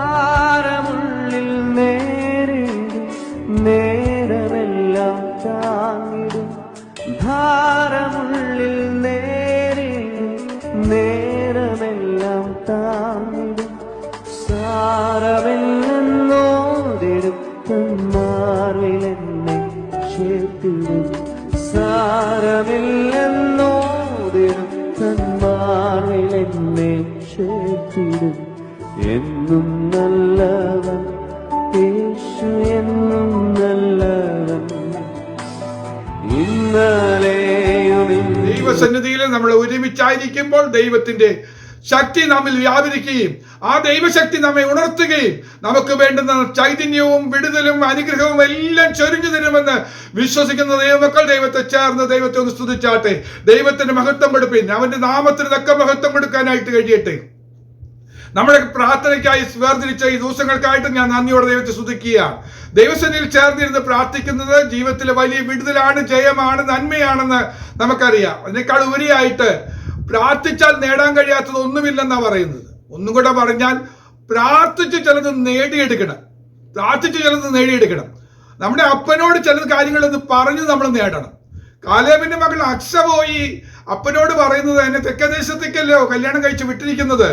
ഭാരമുള്ളിൽ നേരിടും നേരമെല്ലാം താങ്ങിടും. ഭാരമുള്ളിൽ നേരിടും നേരമെല്ലാം താങ്ങിടും. സാരമില്ലെന്നോടെടുത്തന്മാർവിലെന്നെ ചേർത്തിടും. സാരമില്ലെന്നോടെടുത്തന്മാർവിലെന്നെ ചേർത്തിടും. എന്നും നല്ലവൻ യേശു, എന്നും നല്ലവൻ. ഇന്നലെയും ദൈവസന്നിധിയിൽ നമ്മൾ ഒരുമിച്ചായിരിക്കുമ്പോൾ ദൈവത്തിന്റെ ശക്തി നമ്മിൽ വ്യാപരിക്കുകയും ആ ദൈവശക്തി നമ്മെ ഉണർത്തുകയും നമുക്ക് വേണ്ടുന്ന ചൈതന്യവും വിടുതലും അനുഗ്രഹവും എല്ലാം ചൊരിഞ്ഞു തരുമെന്ന് വിശ്വസിക്കുന്ന ദൈവമക്കൾ ദൈവത്തെ ചേർന്ന് ദൈവത്തെ ഒന്ന് സ്തുതിച്ചാട്ടെ. ദൈവത്തിന് മഹത്വം കൊടുപ്പിൻ. അവന്റെ നാമത്തിന് തക്ക മഹത്വം കൊടുക്കാനായിട്ട് കഴിയട്ടെ. നമ്മുടെ പ്രാർത്ഥനയ്ക്കായി വേർതിരിച്ച ഈ ദിവസങ്ങൾക്കായിട്ട് ഞാൻ നന്ദിയോടെ ദൈവത്തെ സ്തുതിക്കുകയാണ്. ദൈവസന്നിധിയിൽ ചേർന്നിരുന്ന് പ്രാർത്ഥിക്കുന്നത് ജീവിതത്തിലെ വലിയ വിടുതലാണ്, ജയമാണ്, നന്മയാണെന്ന് നമുക്കറിയാം. അതിനേക്കാൾ ഉപരിയായിട്ട് പ്രാർത്ഥിച്ചാൽ നേടാൻ കഴിയാത്തത് ഒന്നുമില്ലെന്നാ പറയുന്നത്. ഒന്നും കൂടെ പറഞ്ഞാൽ പ്രാർത്ഥിച്ച് ചിലത് നേടിയെടുക്കണം. നമ്മുടെ അപ്പനോട് ചില കാര്യങ്ങളൊന്ന് പറഞ്ഞ് നമ്മൾ നേടണം. കാലേബിന്റെ മകൾ അക്സ പോയി അപ്പനോട് പറയുന്നത്, എന്നെ തെക്കദേശത്തേക്കല്ലോ കല്യാണം കഴിച്ച് വിട്ടിരിക്കുന്നത്,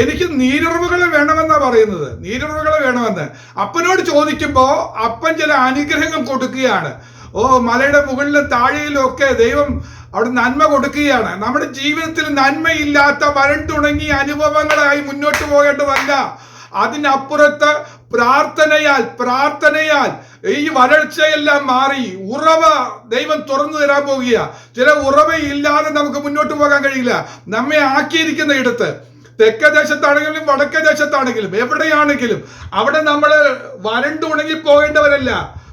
എനിക്ക് നീരുറവുകളെ വേണമെന്നാ പറയുന്നത്. നീരുറവുകളെ വേണമെന്ന് അപ്പനോട് ചോദിക്കുമ്പോ അപ്പൻ ചില അനുഗ്രഹങ്ങൾ കൊടുക്കുകയാണ്. മലയുടെ മുകളിലും താഴെയിലും ഒക്കെ ദൈവം അവിടെ നന്മ കൊടുക്കുകയാണ്. നമ്മുടെ ജീവിതത്തിൽ നന്മയില്ലാത്ത വരണ്ടുണങ്ങിയ അനുഭവങ്ങളായി മുന്നോട്ട് പോകേണ്ടതല്ല. അതിനപ്പുറത്ത് പ്രാർത്ഥനയാൽ ഈ വരൾച്ചയെല്ലാം മാറി ഉറവ ദൈവം തുറന്നു തരാൻ പോകുക. ചില ഉറവയില്ലാതെ നമുക്ക് മുന്നോട്ട് പോകാൻ കഴിയില്ല. നമ്മെ ആക്കിയിരിക്കുന്ന ഇടത്ത്, തെക്കേ ദേശത്താണെങ്കിലും വടക്കേ ദേശത്താണെങ്കിലും എവിടെയാണെങ്കിലും അവിടെ നമ്മൾ വരണ്ടു ഉണങ്ങി പോകേണ്ടവരല്ല,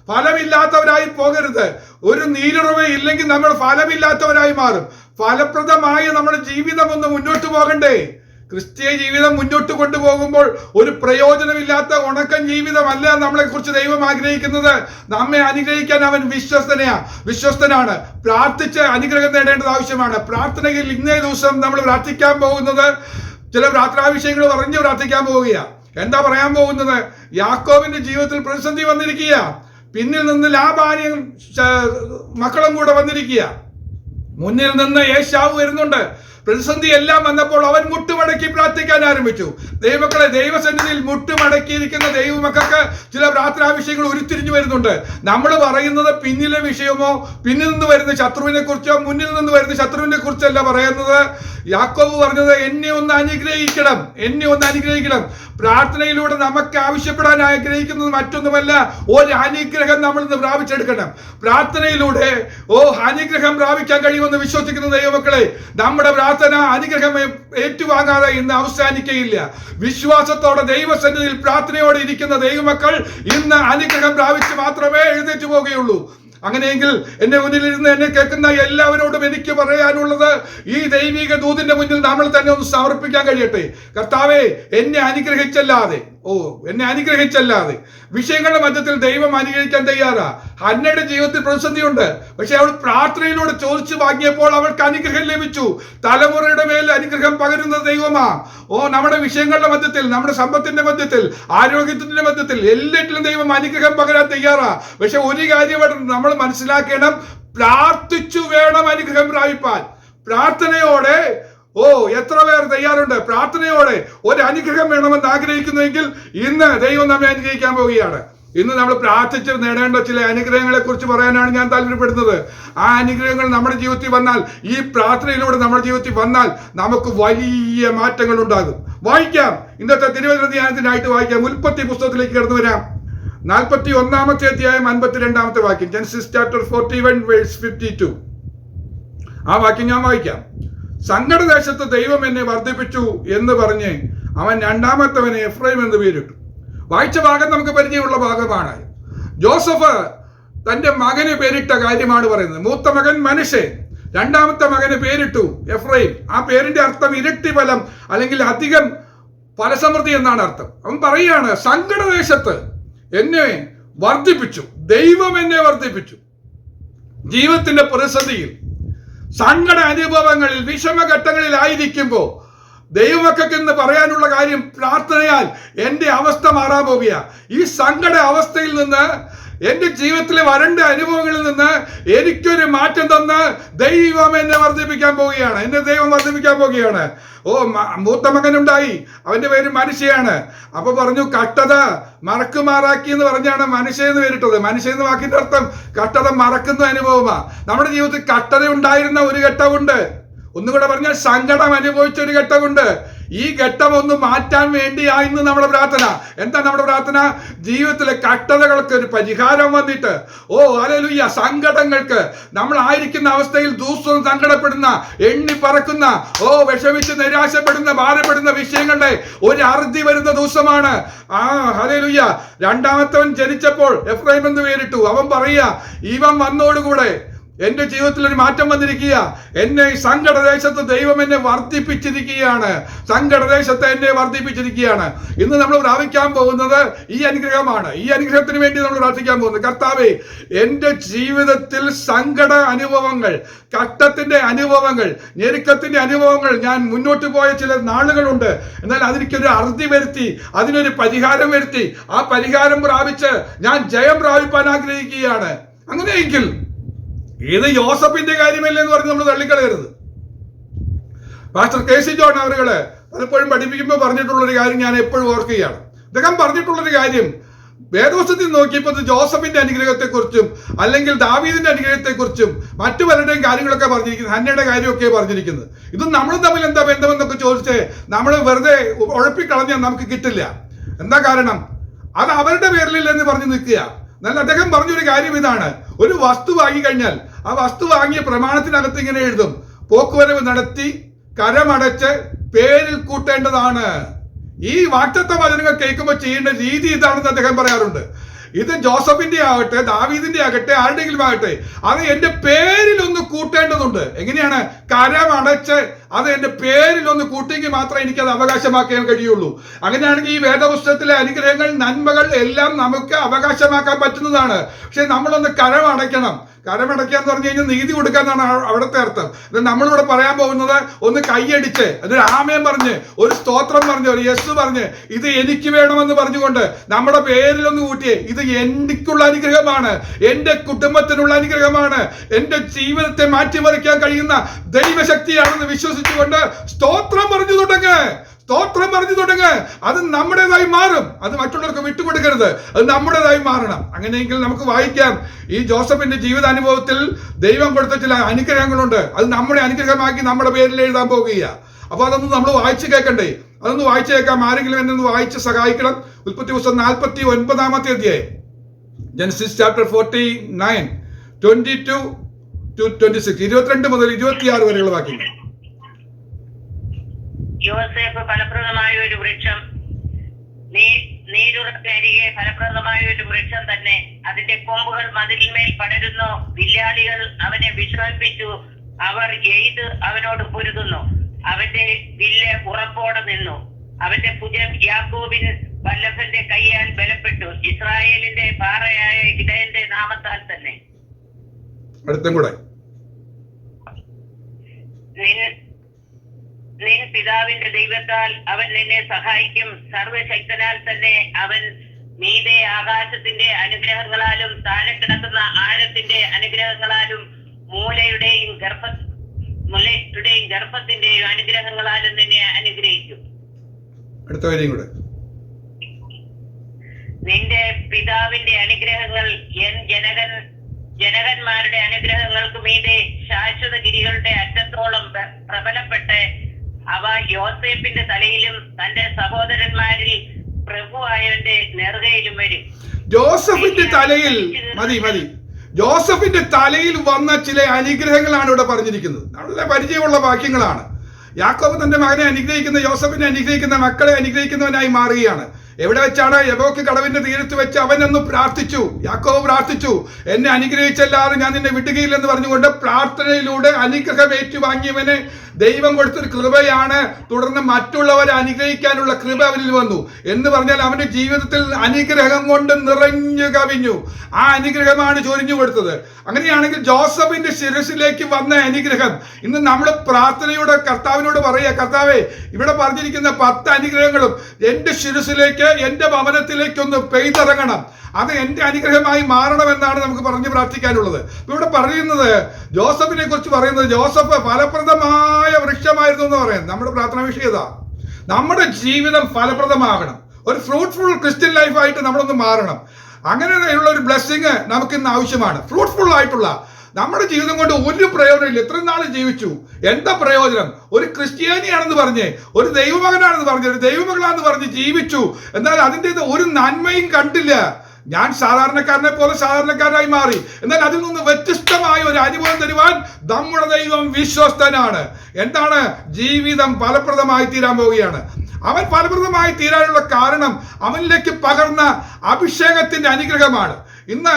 ഫലമില്ലാത്തവരായി പോകരുത്. ഒരു നീരുറവ ഇല്ലെങ്കിൽ നമ്മൾ ഫലമില്ലാത്തവരായി മാറും. ഫലപ്രദമായ നമ്മുടെ ജീവിതം ഒന്ന് മുന്നോട്ട് പോകണ്ടേ? ക്രിസ്തീയ ജീവിതം മുന്നോട്ട് കൊണ്ടുപോകുമ്പോൾ ഒരു പ്രയോജനമില്ലാത്ത ഉണക്കം ജീവിതമല്ല നമ്മളെ കുറിച്ച് ദൈവം ആഗ്രഹിക്കുന്നത്. നമ്മെ അനുഗ്രഹിക്കാൻ അവൻ വിശ്വസ്തനാണ്. പ്രാർത്ഥിച്ച് അനുഗ്രഹം നേടേണ്ടത് ആവശ്യമാണ്. പ്രാർത്ഥനയിൽ ഇന്നേ ദിവസം നമ്മൾ പ്രാർത്ഥിക്കാൻ പോകുന്നത് ചില പ്രാർത്ഥനാവിഷയങ്ങൾ പറഞ്ഞ് പ്രാർത്ഥിക്കാൻ പോവുകയാണ്. എന്താ പറയാൻ പോകുന്നത്? യാക്കോബിന്റെ ജീവിതത്തിൽ പ്രതിസന്ധി വന്നിരിക്കുക. പിന്നിൽ നിന്ന് ലാബാനും മക്കളും കൂടെ വന്നിരിക്കുക. മുന്നിൽ നിന്ന് ഏശാവ് വരുന്നുണ്ട്. പ്രതിസന്ധി എല്ലാം വന്നപ്പോൾ അവൻ മുട്ടുമടക്കി പ്രാർത്ഥിക്കാൻ ആരംഭിച്ചു. ദൈവമക്കളെ, ദൈവസന്നിധിയിൽ മുട്ടുമടക്കിയിരിക്കുന്ന ദൈവമക്കൾക്ക് ചില പ്രാർത്ഥനാവിഷയങ്ങൾ ഉരുത്തിരിഞ്ഞു വരുന്നുണ്ട്. നമ്മൾ പറയുന്നത് പിന്നിലെ വിഷയമോ പിന്നിൽ നിന്ന് വരുന്ന ശത്രുവിനെ കുറിച്ചോ മുന്നിൽ നിന്ന് വരുന്ന ശത്രുവിനെ കുറിച്ചല്ല പറയുന്നത്. യാക്കോബ് പറഞ്ഞത്, എന്നെ ഒന്ന് അനുഗ്രഹിക്കണം. പ്രാർത്ഥനയിലൂടെ നമുക്ക് ആവശ്യപ്പെടാൻ ആഗ്രഹിക്കുന്നത് മറ്റൊന്നുമല്ല, ഒരു അനുഗ്രഹം നമ്മൾ ഇന്ന് പ്രാപിച്ചെടുക്കണം. പ്രാർത്ഥനയിലൂടെ അനുഗ്രഹം പ്രാപിക്കാൻ കഴിയുമെന്ന് വിശ്വസിക്കുന്ന ദൈവമക്കളെ, നമ്മുടെ പ്രാർത്ഥന അനുഗ്രഹം ഏറ്റുവാങ്ങാതെ ഇന്ന് അവസാനിക്കുകയില്ല. വിശ്വാസത്തോടെ ദൈവസന്നിധിയിൽ പ്രാർത്ഥനയോടെ ഇരിക്കുന്ന ദൈവമക്കൾ ഇന്ന് അനുഗ്രഹം പ്രാപിച്ച് മാത്രമേ എഴുന്നേറ്റ് പോകുകയുള്ളൂ. അങ്ങനെയെങ്കിൽ എന്നെ മുന്നിലിരുന്ന് എന്നെ കേൾക്കുന്ന എല്ലാവരോടും എനിക്ക് പറയാനുള്ളത്, ഈ ദൈവിക ദൂതിന്റെ മുന്നിൽ നമ്മൾ തന്നെ ഒന്ന് സമർപ്പിക്കാൻ കഴിയട്ടെ. കർത്താവേ, എന്നെ അനുഗ്രഹിച്ചല്ലാതെ വിഷയങ്ങളുടെ മധ്യത്തിൽ ദൈവം അനുഗ്രഹിക്കാൻ തയ്യാറാ. ഹന്നയുടെ ജീവിതത്തിൽ പ്രതിസന്ധിയുണ്ട്. പക്ഷെ അവൾ പ്രാർത്ഥനയിലൂടെ ചോദിച്ചു വാങ്ങിയപ്പോൾ അവൾക്ക് അനുഗ്രഹം ലഭിച്ചു. തലമുറയുടെ മേൽ അനുഗ്രഹം പകരുന്ന ദൈവമാ. നമ്മുടെ വിഷയങ്ങളുടെ മധ്യത്തിൽ, നമ്മുടെ സമ്പത്തിന്റെ മധ്യത്തിൽ, ആരോഗ്യത്തിന്റെ മധ്യത്തിൽ എല്ലാറ്റിലും ദൈവം അനുഗ്രഹം പകരാൻ തയ്യാറാ. പക്ഷെ ഒരു കാര്യം നമ്മൾ മനസ്സിലാക്കണം, പ്രാർത്ഥിച്ചു വേണം അനുഗ്രഹം പ്രാപിപ്പാൻ. പ്രാർത്ഥനയോടെ എത്ര പേർ തയ്യാറുണ്ട്? പ്രാർത്ഥനയോടെ ഒരു അനുഗ്രഹം വേണമെന്ന് ആഗ്രഹിക്കുന്നുവെങ്കിൽ ഇന്ന് ദൈവം നമ്മെ അനുഗ്രഹിക്കാൻ പോവുകയാണ്. ഇന്ന് നമ്മൾ പ്രാർത്ഥിച്ച് നേടേണ്ട ചില അനുഗ്രഹങ്ങളെ കുറിച്ച് പറയാനാണ് ഞാൻ താല്പര്യപ്പെടുന്നത്. ആ അനുഗ്രഹങ്ങൾ നമ്മുടെ ജീവിതത്തിൽ വന്നാൽ, ഈ പ്രാർത്ഥനയിലൂടെ നമ്മുടെ ജീവിതത്തിൽ വന്നാൽ നമുക്ക് വലിയ മാറ്റങ്ങൾ ഉണ്ടാകും. വായിക്കാം, ഇന്നത്തെ തിരുവചന ധ്യാനത്തിനായിട്ട് വായിക്കാം. ഉൽപ്പത്തി പുസ്തകത്തിലേക്ക് കടന്നു വരാം. 41-ാമത്തെ അധ്യായം 52-ാമത്തെ വാക്യം. Genesis chapter 41:52. ആ വാക്യം ഞാൻ വായിക്കാം. സങ്കടദേശത്ത് ദൈവം എന്നെ വർദ്ധിപ്പിച്ചു എന്ന് പറഞ്ഞ് അവൻ രണ്ടാമത്തവനെ എഫ്രൈം എന്ന് പേരിട്ടു. വായിച്ച ഭാഗം നമുക്ക് പരിചയമുള്ള ഭാഗമാണ്. ജോസഫ് തന്റെ മകന് പേരിട്ട കാര്യമാണ് പറയുന്നത്. മൂത്ത മകൻ മനശ്ശെ, രണ്ടാമത്തെ മകന് പേരിട്ടു എഫ്രൈം. ആ പേരിന്റെ അർത്ഥം ഇരട്ടി ഫലം അല്ലെങ്കിൽ അധികം ഫലസമൃദ്ധി എന്നാണ് അർത്ഥം. അവൻ പറയുകയാണ്, സങ്കടദേശത്ത് എന്നെ വർദ്ധിപ്പിച്ചു, ദൈവം എന്നെ വർദ്ധിപ്പിച്ചു. ജീവിതത്തിന്റെ പ്രതിസന്ധിയിൽ, സങ്കട അനുഭവങ്ങളിൽ, വിഷമഘട്ടങ്ങളിൽ ആയിരിക്കുമ്പോൾ ദൈവമക്കൾക്ക് ഇന്ന് പറയാനുള്ള കാര്യം, പ്രാർത്ഥനയാൽ എൻ്റെ അവസ്ഥ മാറാൻ പോകുക. ഈ സങ്കട അവസ്ഥയിൽ നിന്ന്, എന്റെ ജീവിതത്തിലെ വരണ്ട അനുഭവങ്ങളിൽ നിന്ന് എനിക്കൊരു മാറ്റം തന്ന് ദൈവം എന്നെ വർദ്ധിപ്പിക്കാൻ പോവുകയാണ്. എന്റെ ദൈവം വർദ്ധിപ്പിക്കാൻ പോവുകയാണ്. മൂത്ത മകനുണ്ടായി, അവന്റെ പേര് മനുഷ്യയാണ്. അപ്പൊ പറഞ്ഞു കട്ടത മറക്കുമാറാക്കി എന്ന് പറഞ്ഞാണ് മനുഷ്യ എന്ന് പേരിട്ടത്. മനുഷ്യ എന്ന വാക്കിന്റെ അർത്ഥം കട്ടത മറക്കുന്ന അനുഭവമാണ്. നമ്മുടെ ജീവിതത്തിൽ കട്ടത ഉണ്ടായിരുന്ന ഒരു ഘട്ടമുണ്ട്. ഒന്നുകൂടെ പറഞ്ഞാൽ സങ്കടം അനുഭവിച്ച ഒരു ഘട്ടമുണ്ട്. ഈ ഘട്ടം ഒന്ന് മാറ്റാൻ വേണ്ടിയായിരുന്നു നമ്മുടെ പ്രാർത്ഥന. എന്താ നമ്മുടെ പ്രാർത്ഥന? ജീവിതത്തിലെ കഷ്ടതകൾക്ക് ഒരു പരിഹാരം വന്നിട്ട്, ഹല്ലേലൂയ, സങ്കടങ്ങൾക്ക്, നമ്മൾ ആയിരിക്കുന്ന അവസ്ഥയിൽ ദിവസവും സങ്കടപ്പെടുന്ന, എണ്ണി പറക്കുന്ന, വിഷമിച്ച് നിരാശപ്പെടുന്ന, ഭാരപ്പെടുന്ന വിഷയങ്ങളുടെ ഒരു അറുതി വരുന്ന ദിവസമാണ്. ഹല്ലേലൂയ. രണ്ടാമത്തവൻ ജനിച്ചപ്പോൾ എഫ്രൈം എന്ന് പേരിട്ടു. അവൻ പറയുക, ഇവൻ വന്നോടുകൂടെ എന്റെ ജീവിതത്തിൽ ഒരു മാറ്റം വന്നിരിക്കുക. എന്നെ ഈ സങ്കടദേശത്ത് ദൈവം എന്നെ വർദ്ധിപ്പിച്ചിരിക്കുകയാണ്. സങ്കടദേശത്തെ എന്നെ വർദ്ധിപ്പിച്ചിരിക്കുകയാണ്. ഇന്ന് നമ്മൾ പ്രാപിക്കാൻ പോകുന്നത് ഈ അനുഗ്രഹമാണ്. ഈ അനുഗ്രഹത്തിന് വേണ്ടി നമ്മൾ പ്രാർത്ഥിക്കാൻ പോകുന്നത്, കർത്താവേ, എന്റെ ജീവിതത്തിൽ സങ്കട അനുഭവങ്ങൾ, കഷ്ടത്തിന്റെ അനുഭവങ്ങൾ, ഞെരുക്കത്തിന്റെ അനുഭവങ്ങൾ, ഞാൻ മുന്നോട്ട് പോയ ചില നാളുകളുണ്ട്. എന്നാൽ അതിനൊരു അറുതി വരുത്തി, അതിനൊരു പരിഹാരം വരുത്തി, ആ പരിഹാരം പ്രാപിച്ച് ഞാൻ ജയം പ്രാപിപ്പാൻ ആഗ്രഹിക്കുകയാണ്. അങ്ങനെയെങ്കിൽ ഇത് യോസഫിന്റെ കാര്യമല്ലേ എന്ന് പറഞ്ഞ് നമ്മൾ തള്ളിക്കളയരുത്. Pastor K C. ജോൺ അവരുകള് പലപ്പോഴും പഠിപ്പിക്കുമ്പോൾ പറഞ്ഞിട്ടുള്ളൊരു കാര്യം ഞാൻ എപ്പോഴും ഓർക്കുകയാണ്. അദ്ദേഹം പറഞ്ഞിട്ടുള്ളൊരു കാര്യം, വേദപുസ്തകത്തിൽ നോക്കിയപ്പോൾ ജോസഫിന്റെ അനുഗ്രഹത്തെക്കുറിച്ചും അല്ലെങ്കിൽ ദാവീദിന്റെ അനുഗ്രഹത്തെക്കുറിച്ചും മറ്റു പലരുടെയും കാര്യങ്ങളൊക്കെ പറഞ്ഞിരിക്കുന്നത്, ഹന്നയുടെ കാര്യമൊക്കെ പറഞ്ഞിരിക്കുന്നത്. ഇത് നമ്മളും തമ്മിൽ എന്താ ബന്ധമെന്നൊക്കെ ചോദിച്ച് നമ്മൾ വെറുതെ ഉഴപ്പിക്കളഞ്ഞാൽ നമുക്ക് കിട്ടില്ല. എന്താ കാരണം? അത് അവരുടെ പേരിലില്ലെന്ന് പറഞ്ഞ് നിൽക്കുക. എന്നാൽ അദ്ദേഹം പറഞ്ഞൊരു കാര്യം ഇതാണ്, ഒരു വസ്തു വാങ്ങിക്കഴിഞ്ഞാൽ ആ വസ്തു വാങ്ങിയ പ്രമാണത്തിനകത്ത് ഇങ്ങനെ എഴുതും, പോക്കുവരവ് നടത്തി കരമടച്ച് പേരിൽ കൂട്ടേണ്ടതാണ്. ഈ വാഗ്ദത്ത വചനങ്ങൾ കേൾക്കുമ്പോൾ ചെയ്യേണ്ട രീതി ഇതാണെന്ന് അദ്ദേഹം പറയാറുണ്ട്. ഇത് ജോസഫിന്റെ ആകട്ടെ, ദാവീദിന്റെ ആകട്ടെ, ആരുടെയെങ്കിലും ആകട്ടെ, അത് എന്റെ പേരിൽ ഒന്ന് കൂട്ടേണ്ടതുണ്ട്. എങ്ങനെയാണ്? കരമടച്ച് അത് എന്റെ പേരിൽ ഒന്ന് കൂട്ടിയെങ്കിൽ മാത്രമേ എനിക്കത് അവകാശമാക്കാൻ കഴിയുള്ളൂ. അങ്ങനെയാണെങ്കിൽ ഈ വേദപുസ്തകത്തിലെ അനുഗ്രഹങ്ങൾ, നന്മകൾ എല്ലാം നമുക്ക് അവകാശമാക്കാൻ പറ്റുന്നതാണ്. പക്ഷെ നമ്മളൊന്ന് കരമടയ്ക്കണം. കരമടയ്ക്കാന്ന് പറഞ്ഞു കഴിഞ്ഞാൽ നീതി കൊടുക്കാന്നാണ് അവിടുത്തെ അർത്ഥം. നമ്മളിവിടെ പറയാൻ പോകുന്നത്, ഒന്ന് കൈയടിച്ച്, അതൊരു ആമേൻ പറഞ്ഞ്, ഒരു സ്തോത്രം പറഞ്ഞ്, ഒരു യെസ് പറഞ്ഞ്, ഇത് എനിക്ക് വേണമെന്ന് പറഞ്ഞുകൊണ്ട് നമ്മുടെ പേരിലൊന്ന് കൂട്ടിയേ, ഇത് എനിക്കുള്ള അനുഗ്രഹമാണ്, എന്റെ കുടുംബത്തിനുള്ള അനുഗ്രഹമാണ്, എന്റെ ജീവിതത്തെ മാറ്റിമറിക്കാൻ കഴിയുന്ന ദൈവശക്തിയാണെന്ന് വിശ്വസിച്ചുകൊണ്ട് സ്തോത്രം പറഞ്ഞു തുടങ്ങ്. സ്തോത്രം പറഞ്ഞു തുടങ്ങ്. അത് നമ്മുടേതായി മാറും. അത് മറ്റുള്ളവർക്ക് വിട്ടുകൊടുക്കരുത്. അത് നമ്മുടേതായി മാറണം. അങ്ങനെയെങ്കിൽ നമുക്ക് വായിക്കാം, ഈ ജോസഫിന്റെ ജീവിതാനുഭവത്തിൽ ദൈവം കൊടുത്ത ചില അനുഗ്രഹങ്ങളുണ്ട്. അത് നമ്മുടെ അനുഗ്രഹമാക്കി നമ്മുടെ പേരിൽ എഴുതാൻ പോകുക. അപ്പൊ അതൊന്നും നമ്മൾ വായിച്ചു കേൾക്കണ്ടേ? അതൊന്ന് വായിച്ചു കേൾക്കാം. ആരെങ്കിലും എന്നെ ഒന്ന് വായിച്ച് സഹായിക്കണം. ഉൽപ്പത്തി പുസ്തകം 49-ാമത്തെ അധ്യായം, ജെനസിസ് ചാപ്റ്റർ 49, 22-26, 22 മുതൽ 26 വരെയുള്ള വാക്യങ്ങൾ. യോസേഫ് ഫലപ്രദമായ ഒരു വൃക്ഷം, നീരുറപ്പിനരികെ ഫലപ്രദമായ ഒരു വൃക്ഷം തന്നെ. അതിന്റെ കൊമ്പുകൾ മതിലിന്മേൽ പടരുന്നു. വില്ലാളികൾ അവനെ വിശ്രമിപ്പിച്ചു. അവർ എയ്ത് അവനോട് പൊരുതുന്നു. അവന്റെ വില്ല് ഉറപ്പോടെ നിന്നു. അവന്റെ ഭുജം യാക്കോബിൻ വല്ലഭന്റെ കൈയാൽ ബലപ്പെട്ടു. ഇസ്രായേലിന്റെ പാറയായ ഇടയന്റെ നാമത്താൽ തന്നെ. അടുത്തും കൂടെ, നിൻ പിതാവിന്റെ ദൈവത്താൽ അവൻ നിന്നെ സഹായിക്കും. സർവശക്തനാൽ തന്നെ അവൻ മീതെ ആകാശത്തിന്റെ അനുഗ്രഹങ്ങളാലും താഴെ കിടക്കുന്ന ആഴത്തിന്റെ അനുഗ്രഹങ്ങളാലും മൂലയുടെയും ഗർഭത്തിന്റെയും അനുഗ്രഹങ്ങളാലും നിന്നെ അനുഗ്രഹിക്കും. അടുത്ത കാര്യം കൂടെ, നിന്റെ പിതാവിന്റെ അനുഗ്രഹങ്ങൾ ജനകന്മാരുടെ അനുഗ്രഹങ്ങൾക്ക് മീതെ ശാശ്വത ഗിരികളുടെ അറ്റത്തോളം പ്രബലപ്പെട്ട് അവ യോസേഫിന്റെ തലയിലും തന്റെ സഹോദരന്മാരിൽ പ്രഭുവായവന്റെ നെറുകയിലും വരും. ജോസഫിന്റെ തലയിൽ ജോസഫിന്റെ തലയിൽ വന്ന ചില അനുഗ്രഹങ്ങളാണ് ഇവിടെ പറഞ്ഞിരിക്കുന്നത്. നല്ല പരിചയമുള്ള വാക്യങ്ങളാണ്. യാക്കോബ് തന്റെ മകനെ അനുഗ്രഹിക്കുന്ന, യോസഫിനെ അനുഗ്രഹിക്കുന്ന, മക്കളെ അനുഗ്രഹിക്കുന്നവനായി മാറുകയാണ്. എവിടെ വെച്ചാണ്? യബോക്ക് കടവിന്റെ തീരത്ത് വെച്ച് അവനൊന്ന് പ്രാർത്ഥിച്ചു. യാക്കോബ് പ്രാർത്ഥിച്ചു, എന്നെ അനുഗ്രഹിച്ചല്ലാതെ ഞാൻ നിന്നെ വിടുകയില്ലെന്ന് പറഞ്ഞുകൊണ്ട് പ്രാർത്ഥനയിലൂടെ അനുഗ്രഹം ഏറ്റുവാങ്ങിയവനെ ദൈവം കൊടുത്തൊരു കൃപയാണ്. തുടർന്ന് മറ്റുള്ളവരെ അനുഗ്രഹിക്കാനുള്ള കൃപ അവനിൽ വന്നു. എന്ന് പറഞ്ഞാൽ അവന്റെ ജീവിതത്തിൽ അനുഗ്രഹം കൊണ്ട് നിറഞ്ഞു കവിഞ്ഞു. ആ അനുഗ്രഹമാണ് ചൊരിഞ്ഞു കൊടുത്തത്. അങ്ങനെയാണെങ്കിൽ ജോസഫിന്റെ ശിരസിലേക്ക് വന്ന അനുഗ്രഹം ഇന്ന് നമ്മൾ പ്രാർത്ഥനയോടെ കർത്താവിനോട് പറയുക, കർത്താവേ, ഇവിടെ പറഞ്ഞിരിക്കുന്ന 10 അനുഗ്രഹങ്ങളും എന്റെ ശിരസിലേക്ക്, എന്റെ ഭവനത്തിലേക്കൊന്ന് പെയ്തിറങ്ങണം. അത് എന്റെ അനുഗ്രഹമായി മാറണമെന്നാണ് നമുക്ക് പറഞ്ഞ് പ്രാർത്ഥിക്കാനുള്ളത്. ഇവിടെ പറയുന്നത് ജോസഫിനെ കുറിച്ച് പറയുന്നത്, ജോസഫ് ഫലപ്രദമായ വൃക്ഷമായിരുന്നു എന്ന് പറയുന്നത്. നമ്മുടെ പ്രാർത്ഥന വിഷയത നമ്മുടെ ജീവിതം ഫലപ്രദമാകണം. ഒരു ഫ്രൂട്ട്ഫുൾ ക്രിസ്ത്യൻ ലൈഫായിട്ട് നമ്മളൊന്ന് മാറണം. അങ്ങനെയുള്ള ഒരു ബ്ലെസ്സിങ് നമുക്ക് ഇന്ന് ആവശ്യമാണ്. ഫ്രൂട്ട്ഫുൾ ആയിട്ടുള്ള നമ്മുടെ ജീവിതം കൊണ്ട് ഒരു പ്രയോജനമില്ല. എത്ര നാൾ ജീവിച്ചു, എന്താ പ്രയോജനം? ഒരു ക്രിസ്ത്യാനിയാണെന്ന് പറഞ്ഞ്, ഒരു ദൈവമകനാണെന്ന് പറഞ്ഞ്, ഒരു ദൈവമകളാണെന്ന് പറഞ്ഞ് ജീവിച്ചു, എന്നാൽ അതിൻ്റെ ഒരു നന്മയും കണ്ടില്ല. ഞാൻ സാധാരണക്കാരനെ പോലെ സാധാരണക്കാരനായി മാറി. എന്നാൽ അതിൽ നിന്ന് വ്യത്യസ്തമായ ഒരു അനുഭവം തരുവാൻ നമ്മുടെ ദൈവം വിശ്വസ്തനാണ്. എന്താണ്? ജീവിതം ഫലപ്രദമായി തീരാൻ പോവുകയാണ്. അവൻ ഫലപ്രദമായി തീരാനുള്ള കാരണം അവനിലേക്ക് പകർന്ന അഭിഷേകത്തിന്റെ അനുഗ്രഹമാണ്. ഇന്ന്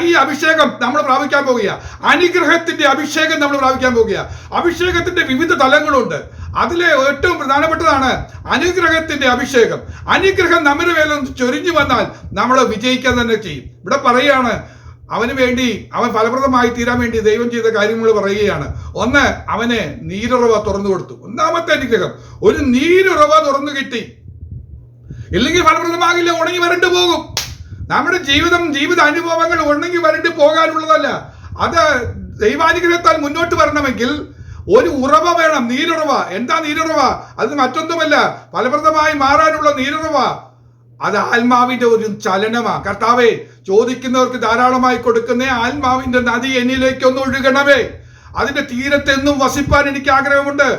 ഈ അഭിഷേകം നമ്മൾ പ്രാപിക്കാൻ പോകുക. അനുഗ്രഹത്തിന്റെ അഭിഷേകം നമ്മൾ പ്രാപിക്കാൻ പോകുക. അഭിഷേകത്തിന്റെ വിവിധ തലങ്ങളുണ്ട്. അതിലെ ഏറ്റവും പ്രധാനപ്പെട്ടതാണ് അനുഗ്രഹത്തിന്റെ അഭിഷേകം. അനുഗ്രഹം നമ്മുടെ മേലെ ചൊരിഞ്ഞു വന്നാൽ നമ്മൾ വിജയിക്കാൻ തന്നെ ചെയ്യും. ഇവിടെ പറയുകയാണ്, അവന് വേണ്ടി, അവൻ ഫലപ്രദമായി തീരാൻ വേണ്ടി ദൈവം ചെയ്ത കാര്യങ്ങൾ പറയുകയാണ്. ഒന്ന്, അവന് നീരുറവ തുറന്നു കൊടുത്തു. ഒന്നാമത്തെ അനുഗ്രഹം, ഒരു നീരുറവ തുറന്നു കിട്ടി. ഇല്ലെങ്കിൽ ഫലപ്രദമാകില്ല, ഉണങ്ങി വരണ്ടു പോകും. നമ്മുടെ ജീവിത അനുഭവങ്ങൾ ഉണങ്ങി വരണ്ടു പോകാനുള്ളതല്ല. അത് ദൈവാനുഗ്രഹത്താൽ മുന്നോട്ട് വരണമെങ്കിൽ ഒരു ഉറവ വേണം, നീരുറവ. എന്താ നീരുറവ? അത് മറ്റൊന്നുമല്ല, ഫലപ്രദമായി മാറാനുള്ള നീരുറവ അത് ആത്മാവിന്റെ ഒരു ചലനമാണ്. കർത്താവേ, ചോദിക്കുന്നവർക്ക് ധാരാളമായി കൊടുക്കുന്നേ ആത്മാവിന്റെ നദി എന്നിലേക്ക് ഒന്ന് ഒഴുകണമേ. അതിന്റെ തീരത്തെന്നും വസിപ്പാൻ എനിക്ക് ആഗ്രഹമുണ്ട്.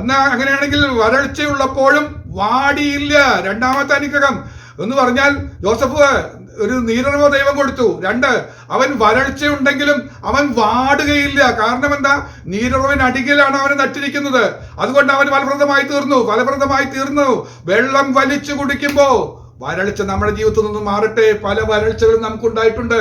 എന്നാ അങ്ങനെയാണെങ്കിൽ വരൾച്ചയുള്ളപ്പോഴും വാടിയില്ല. രണ്ടാമത്തെ അനുഗ്രഹം എന്ന് പറഞ്ഞാൽ ജോസഫ് ഒരു നീരുറവ ദൈവം കൊടുത്തു. 2, അവൻ വരൾച്ചയുണ്ടെങ്കിലും അവൻ വാടുകയില്ല. കാരണം എന്താ? നീരുറവിന് അടിയിലാണ് അവന് നട്ടിരിക്കുന്നത്. അതുകൊണ്ട് അവൻ ഫലപ്രദമായി തീർന്നു. വെള്ളം വലിച്ചു കുടിക്കുമ്പോ വരൾച്ച നമ്മുടെ ജീവിതത്തിൽ നിന്ന് മാറട്ടെ. പല വരൾച്ചകളും നമുക്കുണ്ടായിട്ടുണ്ട്,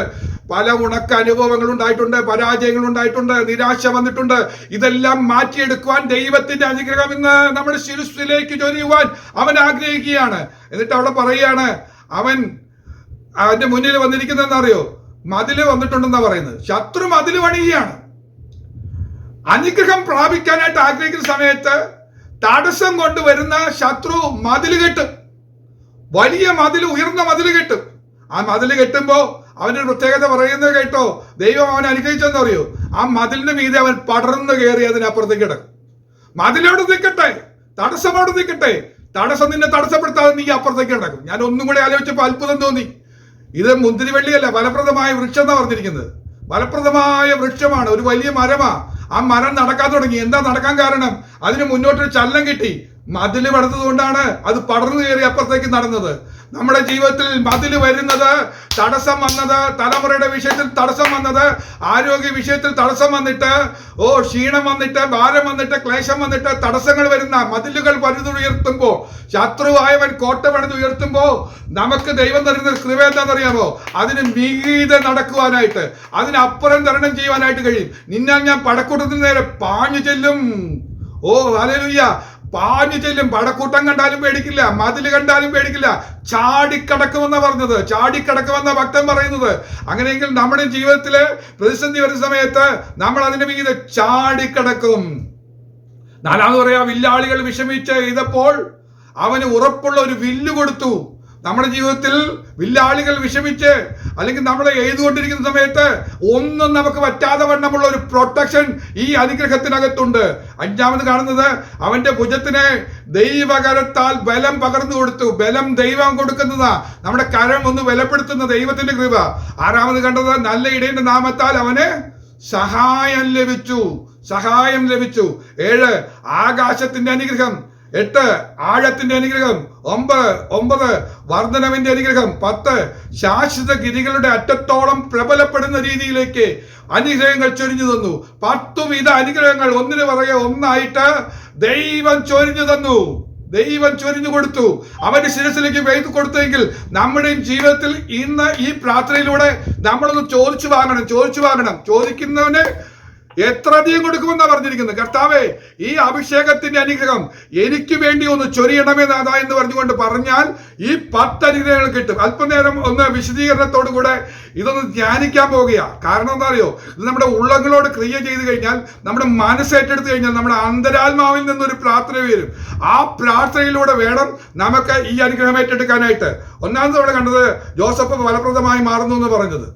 പല ഉണക്ക അനുഭവങ്ങൾ ഉണ്ടായിട്ടുണ്ട്, പരാജയങ്ങൾ ഉണ്ടായിട്ടുണ്ട്, നിരാശ വന്നിട്ടുണ്ട്. ഇതെല്ലാം മാറ്റിയെടുക്കുവാൻ ദൈവത്തിന്റെ അനുഗ്രഹം ഇന്ന് നമ്മുടെ ശിരസിലേക്ക് ചൊരിയുവാൻ അവൻ ആഗ്രഹിക്കുകയാണ്. എന്നിട്ട് അവിടെ പറയുകയാണ്, അവന്റെ മുന്നിൽ വന്നിരിക്കുന്നതെന്ന് അറിയോ? മതില് വന്നിട്ടുണ്ടെന്നാ പറയുന്നത്. ശത്രു മതില് പണിയുകയാണ്. അനുഗ്രഹം പ്രാപിക്കാനായിട്ട് ആഗ്രഹിക്കുന്ന സമയത്ത് തടസ്സം കൊണ്ടുവരുന്ന ശത്രു മതില് കെട്ടും. വലിയ മതിൽ, ഉയർന്ന മതിൽ കെട്ടും. ആ മതിൽ കെട്ടുമ്പോ അവനൊരു പ്രത്യേകത പറയുന്നത് കേട്ടോ, ദൈവം അവനെ അനുഗ്രഹിച്ചെന്ന് അറിയോ? ആ മതിലിന് മീതെ അവൻ പടർന്നു കയറി അതിനപ്പുറത്തേക്ക് കിടക്കും. മതിലോട് നിൽക്കട്ടെ, തടസ്സമോട് നിൽക്കട്ടെ, തടസ്സം നിന്നെ തടസ്സപ്പെടുത്താതെ നീ അപ്പുറത്തേക്ക് കിടക്കും. ഞാൻ ഒന്നും കൂടെ ആലോചിച്ചപ്പോൾ അത്ഭുതം തോന്നി. ഇത് മുന്തിരിവള്ളിയല്ല, ഫലപ്രദമായ വൃക്ഷം എന്നാ പറഞ്ഞിരിക്കുന്നത്. ഫലപ്രദമായ വൃക്ഷമാണ്, ഒരു വലിയ മരമാ. ആ മരം നടക്കാൻ തുടങ്ങി. എന്താ നടക്കാൻ കാരണം? അതിന് മുന്നോട്ടൊരു ചലനം കിട്ടി. മതില് പടുത്തത് കൊണ്ടാണ് അത് പടർന്നു കയറി അപ്പുറത്തേക്ക് നടന്നത്. നമ്മുടെ ജീവിതത്തിൽ മതില് വരുന്നത്, തടസ്സം വന്നത്, തലമുറയുടെ വിഷയത്തിൽ തടസ്സം വന്നത്, ആരോഗ്യ വിഷയത്തിൽ തടസ്സം വന്നിട്ട്, ക്ഷീണം വന്നിട്ട്, ഭാരം വന്നിട്ട്, ക്ലേശം വന്നിട്ട്, തടസ്സങ്ങൾ വരുന്ന മതിലുകൾ പണിതുയർത്തുമ്പോ, ശത്രുവായവൻ കോട്ട പണിതുയർത്തുമ്പോ നമുക്ക് ദൈവം തരുന്ന കൃപ എന്താണെന്നറിയാമോ? അതിന് മീതെ നടക്കുവാനായിട്ട്, അതിനപ്പുറം തരണം ചെയ്യുവാനായിട്ട് കഴിയും. നിന്നാൽ ഞാൻ പടക്കൂട്ടത്തിന് നേരെ പാഞ്ഞു ചെല്ലും. ഹല്ലേലൂയ! പാഞ്ഞു ചെല്ലും. പടക്കൂട്ടം കണ്ടാലും പേടിക്കില്ല, മതില് കണ്ടാലും പേടിക്കില്ല. ചാടിക്കടക്കുമെന്നാ പറഞ്ഞത്, ചാടിക്കടക്കുമെന്ന ഭക്തൻ പറയുന്നത്. അങ്ങനെയെങ്കിൽ നമ്മുടെ ജീവിതത്തില് പ്രതിസന്ധി വരുന്ന സമയത്ത് നമ്മൾ അതിന്റെ മീതെ ചാടിക്കടക്കും. 4 പറയാ, വില്ലാളികൾ വിഷമിച്ച് ചെയ്തപ്പോൾ അവന് ഉറപ്പുള്ള ഒരു വില്ല് കൊടുത്തു. നമ്മുടെ ജീവിതത്തിൽ വില്ലാളികൾ വിഷമിച്ച് അല്ലെങ്കിൽ നമ്മളെ എഴുതുകൊണ്ടിരിക്കുന്ന സമയത്ത് ഒന്നും നമുക്ക് പറ്റാതെ വണ്ണമുള്ള ഒരു പ്രൊട്ടക്ഷൻ ഈ അനുഗ്രഹത്തിനകത്തുണ്ട്. 5ാമത് കാണുന്നത്, അവന്റെ ഭുജത്തിന് ദൈവകരത്താൽ ബലം പകർന്നു കൊടുത്തു. ബലം ദൈവം കൊടുക്കുന്നതാ. നമ്മുടെ കരം ഒന്ന് ബലപ്പെടുത്തുന്ന ദൈവത്തിന്റെ കൃപ. 6ാമത് കണ്ടത്, നല്ല ഇടയന്റെ നാമത്താൽ അവന് സഹായം ലഭിച്ചു. 7 ആകാശത്തിന്റെ അനുഗ്രഹം, 8 ആഴത്തിന്റെ അനുഗ്രഹം, 9 വർദ്ധനവിന്റെ അനുഗ്രഹം, 10 ശാശ്വത ഗിരികളുടെ അറ്റത്തോളം പ്രബലപ്പെടുന്ന രീതിയിലേക്ക് അനുഗ്രഹങ്ങൾ ചൊരിഞ്ഞു തന്നു. 10 വിധ അനുഗ്രഹങ്ങൾ ഒന്നിനു പുറകെ ഒന്നായിട്ട് ദൈവം ചൊരിഞ്ഞു തന്നു. ദൈവം ചൊരിഞ്ഞു കൊടുത്തു. അവന്റെ ശിരസിലേക്ക് പെയ്തു കൊടുത്തെങ്കിൽ നമ്മുടെ ജീവിതത്തിൽ ഇന്ന് ഈ പ്രാർത്ഥനയിലൂടെ നമ്മളൊന്ന് ചോദിച്ചു വാങ്ങണം. ചോദിക്കുന്നവന് എത്ര അധികം കൊടുക്കുമെന്നാ പറഞ്ഞിരിക്കുന്നത്. കർത്താവേ, ഈ അഭിഷേകത്തിന്റെ അനുഗ്രഹം എനിക്ക് വേണ്ടി ഒന്ന് ചൊരിയണമേ നാഥാ എന്ന് പറഞ്ഞുകൊണ്ട് പറഞ്ഞാൽ ഈ 10 അനുഗ്രഹങ്ങൾ കിട്ടും. അല്പനേരം ഒന്ന് വിശദീകരണത്തോടു കൂടെ ഇതൊന്ന് ധ്യാനിക്കാൻ പോവുകയാണ്. കാരണം എന്താ അറിയോ, ഇത് നമ്മുടെ ഉള്ളങ്ങളോട് ക്രിയ ചെയ്ത് കഴിഞ്ഞാൽ, നമ്മുടെ മനസ്സേറ്റെടുത്ത് കഴിഞ്ഞാൽ നമ്മുടെ അന്തരാത്മാവിൽ നിന്നൊരു പ്രാർത്ഥന വരും. ആ പ്രാർത്ഥനയിലൂടെ വേണം നമുക്ക് ഈ അനുഗ്രഹം ഏറ്റെടുക്കാനായിട്ട്. ഒന്നാമത് അവിടെ കണ്ടത് ജോസഫ് ഫലപ്രദമായി മാറുന്നു എന്ന് പറഞ്ഞത്.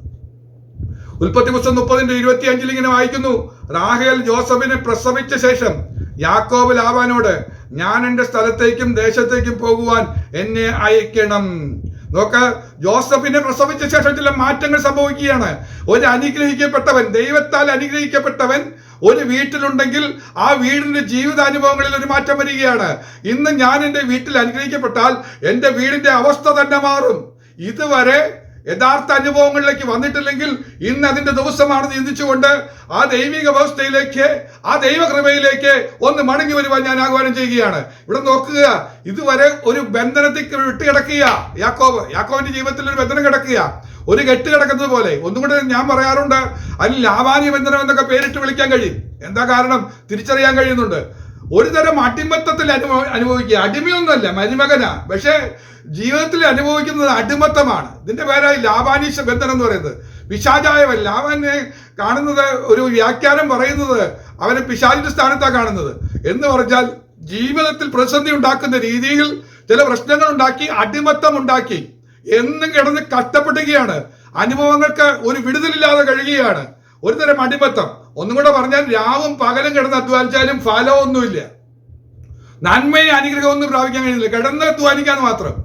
ഉൽപ്പത്തി പുസ്തകം 30:25 ഇങ്ങനെ വായിക്കുന്നു, റാഹേൽ ജോസഫിനെ പ്രസവിച്ച ശേഷം യാക്കോബ് ലാബാനോട്, ഞാൻ എൻ്റെ സ്ഥലത്തേക്കും ദേശത്തേക്കും പോകുവാൻ എന്നെ അയക്കണം. നോക്ക്, ജോസഫിനെ പ്രസവിച്ച ശേഷം ചില മാറ്റങ്ങൾ സംഭവിക്കുകയാണ്. ഒരു അനുഗ്രഹിക്കപ്പെട്ടവൻ, ദൈവത്താൽ അനുഗ്രഹിക്കപ്പെട്ടവൻ ഒരു വീട്ടിലുണ്ടെങ്കിൽ ആ വീടിന്റെ ജീവിതാനുഭവങ്ങളിൽ ഒരു മാറ്റം വരികയാണ്. ഇന്ന് ഞാൻ എൻ്റെ വീട്ടിൽ അനുഗ്രഹിക്കപ്പെട്ടാൽ എൻ്റെ വീടിന്റെ അവസ്ഥ തന്നെ മാറും. ഇതുവരെ യഥാർത്ഥ അനുഭവങ്ങളിലേക്ക് വന്നിട്ടില്ലെങ്കിൽ ഇന്ന് അതിന്റെ ദിവസമാണെന്ന് ചിന്തിച്ചുകൊണ്ട് ആ ദൈവിക അവസ്ഥയിലേക്ക്, ആ ദൈവകൃപയിലേക്ക് ഒന്ന് മടങ്ങി വരുവാൻ ഞാൻ ആഹ്വാനം ചെയ്യുകയാണ്. ഇവിടെ നോക്കുക, ഇതുവരെ ഒരു ബന്ധനത്തിൽ വിട്ടുകിടക്കുക യാക്കോബിന്റെ ജീവിതത്തിൽ ഒരു ബന്ധനം കിടക്കുക, ഒരു കെട്ട് കിടക്കുന്നത് പോലെ. ഒന്നും കൂടെ ഞാൻ പറയാറുണ്ട്, അതിൽ ലാവാനി ബന്ധനം എന്നൊക്കെ പേരിട്ട് വിളിക്കാൻ കഴിയും. എന്താ കാരണം? തിരിച്ചറിയാൻ കഴിയുന്നുണ്ട്. ഒരു തരം അടിമത്തത്തിൽ അനുഭവിക്കുക. അടിമയൊന്നുമല്ല, മരുമകനാ, പക്ഷേ ജീവിതത്തിൽ അനുഭവിക്കുന്നത് അടിമത്തമാണ്. ഇതിന്റെ പേരായി ലാബാനീശ ബന്ധനം എന്ന് പറയുന്നത്. പിശാചായവൻ ലാബാനെ കാണുന്നത്, ഒരു വ്യാഖ്യാനം പറയുന്നത് അവനെ പിശാചിന്റെ സ്ഥാനത്താണ് കാണുന്നത്. എന്ന് പറഞ്ഞാൽ ജീവിതത്തിൽ പ്രതിസന്ധി ഉണ്ടാക്കുന്ന രീതിയിൽ ചില പ്രശ്നങ്ങൾ ഉണ്ടാക്കി, അടിമത്തം ഉണ്ടാക്കി, എന്നും കിടന്ന് കഷ്ടപ്പെടുകയാണ്. അനുഭവങ്ങൾക്ക് ഒരു വിടുതലില്ലാതെ കഴിയുകയാണ്. ഒരു തരം അടിമത്തം. ഒന്നും കൂടെ പറഞ്ഞാൽ, രാവും പകലും കിടന്ന് അധ്വാനിച്ചാലും ഫലമൊന്നുമില്ല. നന്മയെ അനുഗ്രഹമൊന്നും പ്രാപിക്കാൻ കഴിയുന്നില്ല, കിടന്ന് അധ്വാനിക്കാൻ മാത്രം.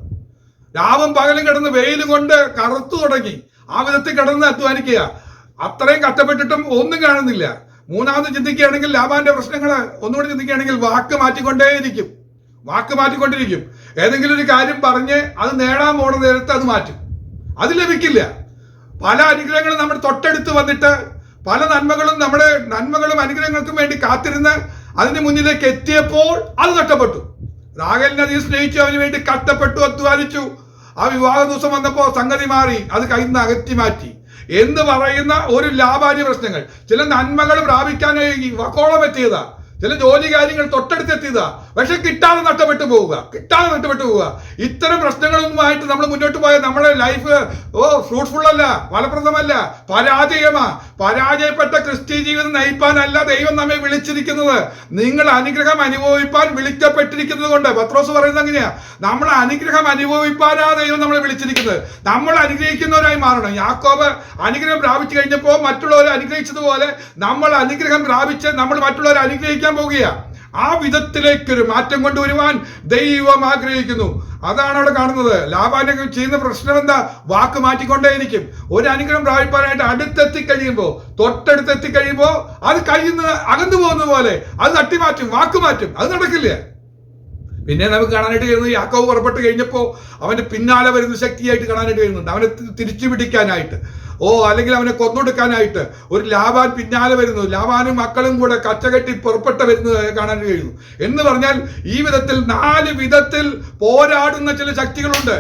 രാവും പകലും കിടന്ന് വെയിൽ കൊണ്ട് കറുത്തു തുടങ്ങി, ആ വിധത്തിൽ കിടന്ന് അധ്വാനിക്കുക. അത്രയും കഷ്ടപ്പെട്ടിട്ടും ഒന്നും കാണുന്നില്ല. മൂന്നാമത് ചിന്തിക്കുകയാണെങ്കിൽ, ലാബാന്റെ പ്രശ്നങ്ങൾ ഒന്നുകൂടി ചിന്തിക്കുകയാണെങ്കിൽ, വാക്ക് മാറ്റിക്കൊണ്ടേയിരിക്കും. ഏതെങ്കിലും ഒരു കാര്യം പറഞ്ഞ് അത് നേടാൻ പോണ നേരത്തെ അത് മാറ്റും, അത് ലഭിക്കില്ല. പല അനുഗ്രഹങ്ങളും നമ്മുടെ തൊട്ടടുത്ത് വന്നിട്ട്, പല നന്മകളും അനുഗ്രഹങ്ങൾക്കും വേണ്ടി കാത്തിരുന്ന് അതിന് മുന്നിലേക്ക് എത്തിയപ്പോൾ അത് നഷ്ടപ്പെട്ടു. റാഹേലിനെ അധികം സ്നേഹിച്ചു, അവന് വേണ്ടി കഷ്ടപ്പെട്ടു, അധ്വാനിച്ചു. ആ വിവാഹ ദിവസം വന്നപ്പോൾ സംഗതി മാറി, അത് കയ്യിൽ നിന്ന് അകറ്റി മാറ്റി എന്ന് പറയുന്ന ഒരു ലാഭാന്യ പ്രശ്നങ്ങൾ. ചില നന്മകൾ പ്രാപിക്കാനായി വക്കോളം എത്തിയതാ, ചില ജോലി കാര്യങ്ങൾ തൊട്ടടുത്തെത്തിയതാ, പക്ഷെ കിട്ടാതെ നഷ്ടപ്പെട്ടു പോവുക. ഇത്തരം പ്രശ്നങ്ങളൊന്നുമായിട്ട് നമ്മൾ മുന്നോട്ട് പോയാൽ നമ്മുടെ ലൈഫ് ഫ്രൂട്ട്ഫുൾ അല്ല, ഫലപ്രദമല്ല, പരാജയപ്പെട്ട ക്രിസ്ത്യ ജീവിതം നയിപ്പാനല്ല ദൈവം നമ്മെ വിളിച്ചിരിക്കുന്നത്. നിങ്ങൾ അനുഗ്രഹം അനുഭവിപ്പാൻ വിളിക്കപ്പെട്ടിരിക്കുന്നത് കൊണ്ട്. പത്രോസ് പറയുന്നത് അങ്ങനെയാ, നമ്മൾ അനുഗ്രഹം അനുഭവിപ്പാനാ ദൈവം നമ്മളെ വിളിച്ചിരിക്കുന്നത്. നമ്മൾ അനുഗ്രഹിക്കുന്നവരായി മാറണം. യാക്കോബ് അനുഗ്രഹം പ്രാപിച്ചു കഴിഞ്ഞപ്പോൾ മറ്റുള്ളവരെ അനുഗ്രഹിച്ചതുപോലെ നമ്മൾ അനുഗ്രഹം പ്രാപിച്ച് നമ്മൾ മറ്റുള്ളവരെ അനുഗ്രഹിക്കാൻ പോകുകയാണ്. ആ വിധത്തിലേക്കൊരു മാറ്റം കൊണ്ടുവരുവാൻ ദൈവം ആഗ്രഹിക്കുന്നു. അതാണ് അവിടെ കാണുന്നത്. ലാബാനെ ചെയ്യുന്ന പ്രശ്നം എന്താ? വാക്ക് മാറ്റിക്കൊണ്ടേയിരിക്കും. ഒരു അനുഗ്രഹം പ്രാപിപ്പാനായിട്ട് തൊട്ടടുത്തെത്തിക്കഴിയുമ്പോൾ അത് കയ്യിൽ നിന്ന് അകന്നു പോകുന്ന പോലെ അത് തട്ടിമാറ്റും, വാക്ക് മാറ്റും. അത് നടക്കില്ല. പിന്നെ നമുക്ക് കാണാനായിട്ട് കഴിയുന്നത്, യാക്കോബ് പുറപ്പെട്ട് കഴിഞ്ഞപ്പോൾ അവന്റെ പിന്നാലെ വരുന്ന ശക്തിയായിട്ട് കാണാനായിട്ട് കഴിയുന്നുണ്ട്. അവനെ തിരിച്ചു പിടിക്കാനായിട്ട്, അല്ലെങ്കിൽ അവനെ കൊന്നൊടുക്കാനായിട്ട് ഒരു ലാബാൻ പിന്നാലെ വരുന്നു. ലാബാനും മക്കളും കൂടെ കച്ചകെട്ടി പുറപ്പെട്ട് വരുന്നത് കാണാൻ കഴിയുന്നു. എന്ന് പറഞ്ഞാൽ ഈ വിധത്തിൽ 4 വിധത്തിൽ പോരാടുന്ന ചില ശക്തികളുണ്ട്.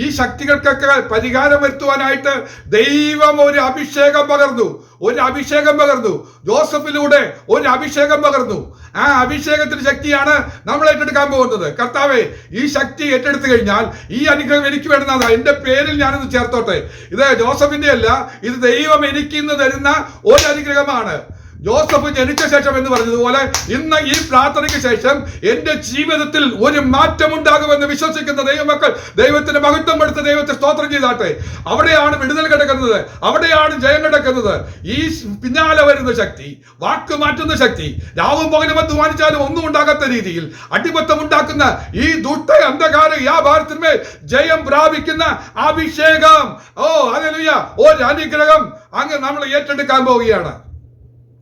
ഈ ശക്തികൾക്കൊക്കെ പരിഹാരം വരുത്തുവാനായിട്ട് ദൈവം ഒരു അഭിഷേകം പകർന്നു. ജോസഫിലൂടെ ഒരു അഭിഷേകം പകർന്നു. ആ അഭിഷേകത്തിന്റെ ശക്തിയാണ് നമ്മൾ ഏറ്റെടുക്കാൻ പോകുന്നത്. കർത്താവേ, ഈ ശക്തി ഏറ്റെടുത്തു കഴിഞ്ഞാൽ ഈ അനുഗ്രഹം എനിക്ക് വേണ്ടുന്നതാ. എന്റെ പേരിൽ ഞാനിത് ചേർത്തോട്ടെ. ഇത് ജോസഫിന്റെ അല്ല, ഇത് ദൈവം എനിക്ക് ഇന്ന് തരുന്ന ഒരു അനുഗ്രഹമാണ്. ജോസഫ് ജനിച്ച ശേഷം എന്ന് പറഞ്ഞതുപോലെ ഇന്ന് ഈ പ്രാർത്ഥനയ്ക്ക് ശേഷം എന്റെ ജീവിതത്തിൽ ഒരു മാറ്റം ഉണ്ടാകുമെന്ന് വിശ്വസിക്കുന്ന ദൈവമക്കൾ ദൈവത്തിന് മഹത്വം കൊടുത്ത് ദൈവത്തെ സ്തോത്രം ചെയ്താട്ടെ. അവിടെയാണ് വിടുതൽ കിടക്കുന്നത്, അവിടെയാണ് ജയം കിടക്കുന്നത്. ഈ പിന്നാലെ വരുന്ന ശക്തി, വാക്ക് മാറ്റുന്ന ശക്തി, രാവും പകലും അധ്വാനിച്ചാലും ഒന്നും ഉണ്ടാകാത്ത രീതിയിൽ അടിമത്തം ഉണ്ടാക്കുന്ന ഈ ദുഷ്ട അന്ധകാര വ്യാപാരത്തിന്മേൽ ജയം പ്രാപിക്കുന്ന അഭിഷേകം, ഹല്ലേലൂയ, ഒരു അനുഗ്രഹം അങ്ങ് നമ്മൾ ഏറ്റെടുക്കാൻ പോവുകയാണ്.